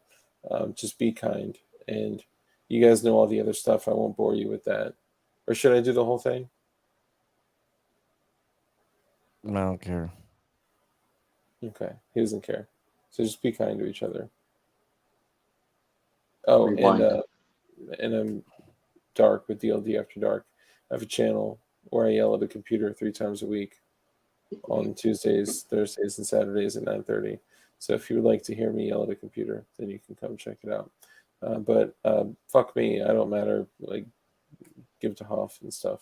just be kind. And you guys know all the other stuff. I won't bore you with that. Or should I do the whole thing? I don't care. Okay. He doesn't care. So just be kind to each other. Oh, Rewind. and I'm Dark with DLD After Dark. I have a channel where I yell at a computer 3 times a week on Tuesdays, Thursdays, and Saturdays at 9:30. So if you would like to hear me yell at a computer, then you can come check it out. But fuck me, I don't matter. Like, give to Hoff and stuff.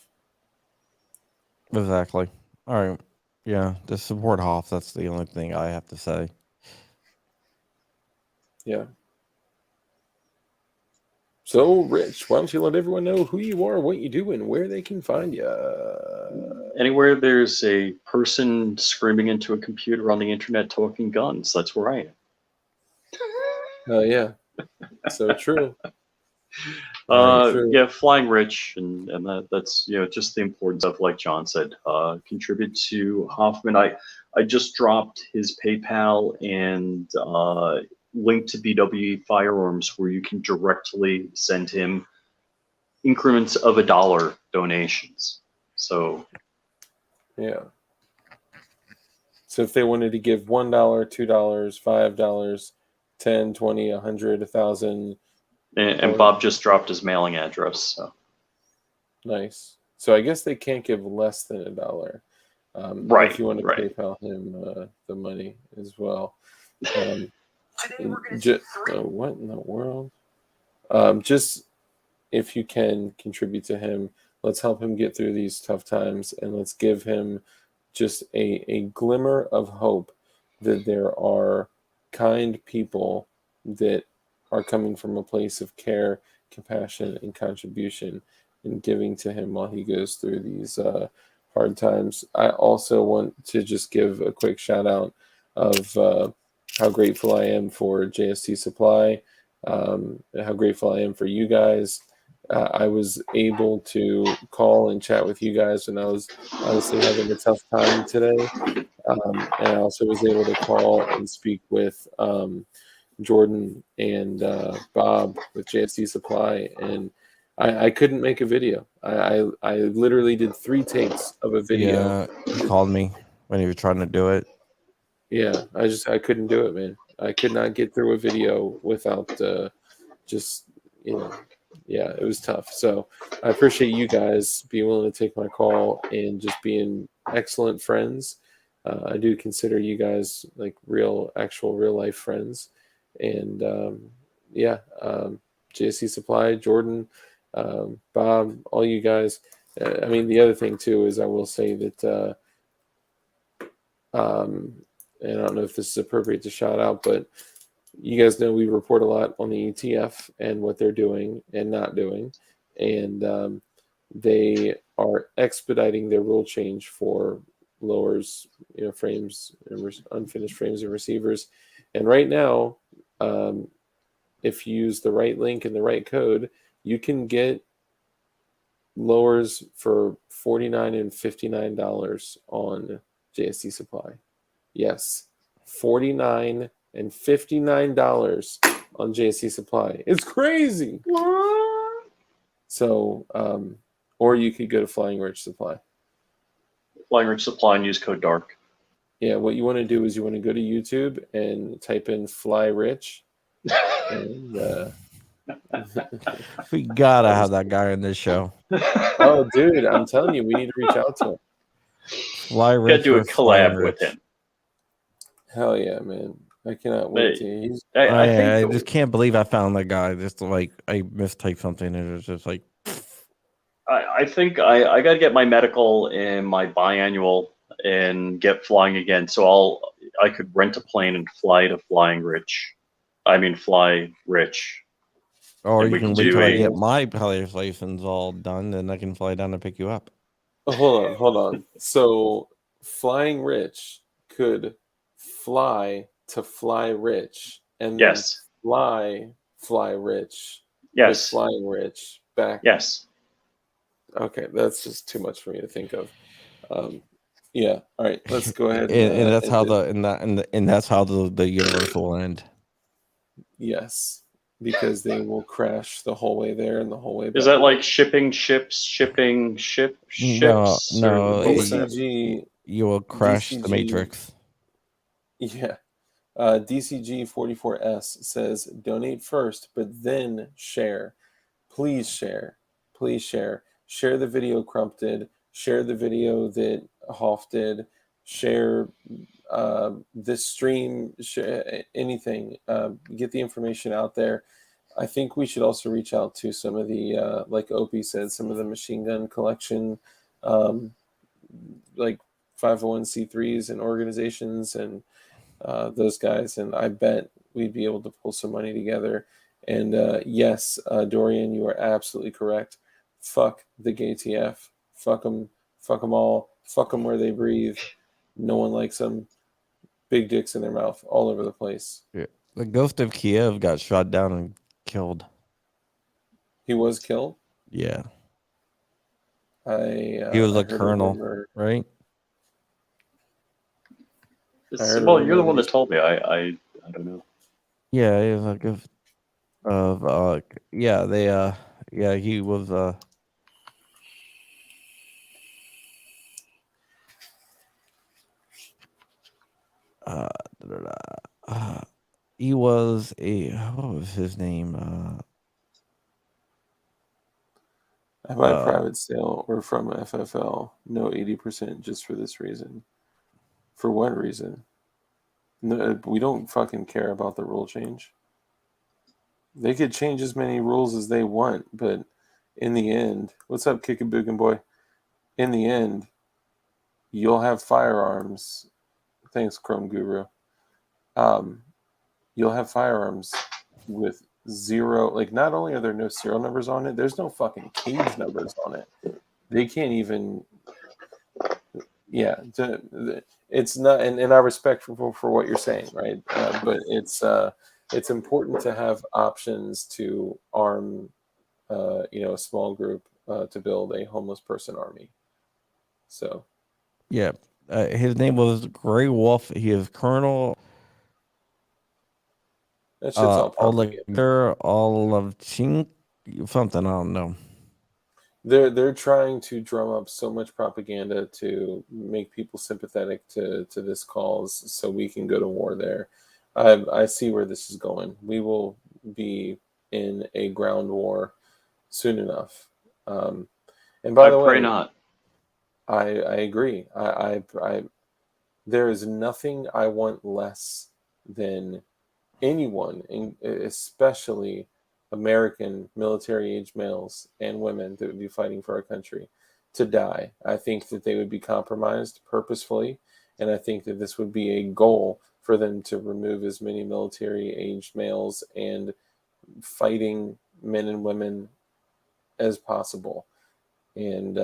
Exactly. All right. Yeah, just support Hoff. That's the only thing I have to say. Yeah. So, Rich, why don't you let everyone know who you are, what you do, and where they can find you? Anywhere there's a person screaming into a computer on the internet talking guns, that's where I am. Oh, yeah. So true. Very true. Yeah, flying rich, and that's just the importance of, like John said, contribute to Hoffman. I just dropped his PayPal and link to BWE Firearms, where you can directly send him increments of $1 donations. So Yeah. So if they wanted to give $1, $2, $5, 10, 20, 100, 1,000, And Bob just dropped his mailing address. So. nice. So I guess they can't give less than $1. Right, If you want to right. PayPal him the money as well. What in the world? Just if you can contribute to him, let's help him get through these tough times, and let's give him just a glimmer of hope that there are kind people that are coming from a place of care, compassion, and contribution, and giving to him while he goes through these hard times. I also want to just give a quick shout out of how grateful I am for JST Supply, how grateful I am for you guys. I was able to call and chat with you guys when I was honestly having a tough time today. And I also was able to call and speak with Jordan and Bob with JST Supply, and I couldn't make a video. I literally did 3 takes of a video. Yeah, he called me when he was trying to do it. Yeah, I couldn't do it, man. I could not get through a video without just, yeah, it was tough. So I appreciate you guys being willing to take my call and just being excellent friends. I do consider you guys like actual real life friends. And JC Supply, Jordan, Bob, all you guys. I mean, the other thing too is I will say that, and I don't know if this is appropriate to shout out, but you guys know we report a lot on the ETF and what they're doing and not doing. And they are expediting their rule change for lowers, frames, unfinished frames and receivers. And right now, if you use the right link and the right code, you can get lowers for $49 and $59 on JST Supply. Yes, $49 and $59 on JST Supply. It's crazy. So, or you could go to Flying Rich Supply. Flying Rich Supply and use code DARK. Yeah, what you want to do is you want to go to YouTube and type in Fly Rich. And We gotta have that guy in this show. oh, dude, I'm telling you, we need to reach out to him. Fly Gotta Rich do a versus Fly collab Rich. with him. Hell yeah, man. I cannot wait to he's I just can't believe I found that guy. Just like I mistyped something and it was just like I think I got to get my medical and my biannual and get flying again. So I could rent a plane and fly to Fly Rich. or And you we can can wait do till I a- get my pilot's license all done, then I can fly down to pick you up. hold on. So Flying Rich could fly to Fly Rich and then Yes. fly Rich with Yes. Flying Rich back. Yes. Okay, that's just too much for me to think of. Yeah. All right, let's go ahead. And that's end how it. that's how the universe will end. Yes, because they will crash the whole way there and the whole way back. Is that like shipping ships? No, Or what was that? DCG? You will crash the DCG. Matrix. Yeah. DCG44S says donate first, but then share. Please share. Please share. Share the video Crump did. Share the video that Hoff did. Share this stream. Share anything. Get the information out there. I think we should also reach out to some of the, like Opie said, some of the machine gun collection, like 501c3s and organizations and those guys, and I bet we'd be able to pull some money together. And yes, Dorian, you are absolutely correct. Fuck the GATF. Fuck them. Fuck them all. Fuck them where they breathe. No one likes them. Big dicks in their mouth all over the place. Yeah. The Ghost of Kiev got shot down and killed. He was killed? Yeah. He was a colonel, right? Well, you're the one that told me. I don't know. Yeah, he was like he was he was a what was his name? I buy private sale or from FFL. No 80% just for this reason. For what reason? No, we don't fucking care about the rule change. They could change as many rules as they want, but in the end, what's up, Kickabookin boy? In the end, you'll have firearms. Thanks, Chrome Guru. You'll have firearms with zero. Like, not only are there no serial numbers on it, there's no fucking cage numbers on it. They can't even. Yeah, it's not, and I respect for what you're saying, right? But it's important to have options to arm, a small group to build a homeless person army. So, Yeah, his name was Gray Wolf. He is Colonel that shit's all propaganda. all of Chink something. I don't know. They're trying to drum up so much propaganda to make people sympathetic to this cause, so we can go to war there. I see where this is going. We will be in a ground war soon enough. And by the way, pray not. I agree. There is nothing I want less than anyone, especially American military-age males and women that would be fighting for our country, to die. I think that they would be compromised purposefully, and I think that this would be a goal for them to remove as many military-aged males and fighting men and women as possible. And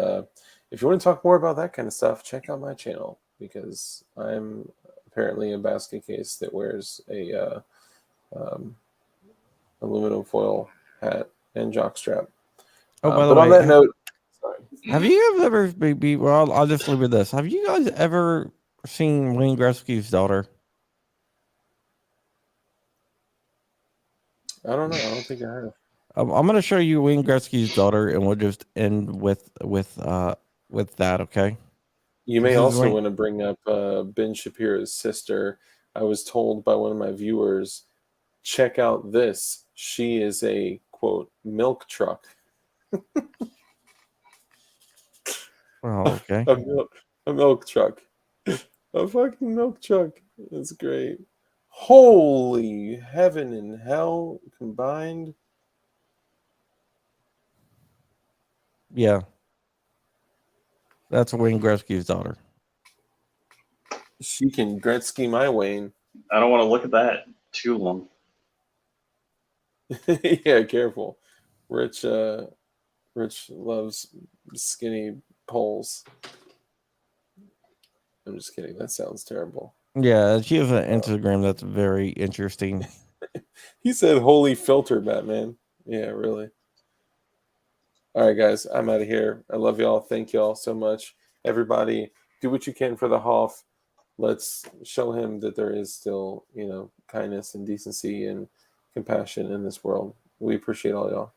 if you want to talk more about that kind of stuff, check out my channel, because I'm apparently a basket case that wears a aluminum foil hat and jockstrap. Oh, by the but way, on that note, sorry. have you guys ever well, I'll just leave with this. Have you guys ever seen Wayne Gretzky's daughter? I don't know. I don't think I have. I'm going to show you Wayne Gretzky's daughter, and we'll just end with that. Okay. You may This is also Wayne- want to bring up Ben Shapiro's sister. I was told by one of my viewers, check out this. She is a, quote, milk truck. Oh, okay. A milk truck. A fucking milk truck. That's great. Holy heaven and hell combined. Yeah. That's Wayne Gretzky's daughter. She can Gretzky my Wayne. I don't want to look at that too long. Yeah, careful. Rich loves skinny poles. I'm just kidding. That sounds terrible. Yeah, she has an Instagram that's very interesting. He said, holy filter, Batman. Yeah, really. All right, guys, I'm out of here. I love y'all. Thank y'all so much. Everybody, do what you can for the Hoff. Let's show him that there is still, kindness and decency and compassion in this world. We appreciate all y'all.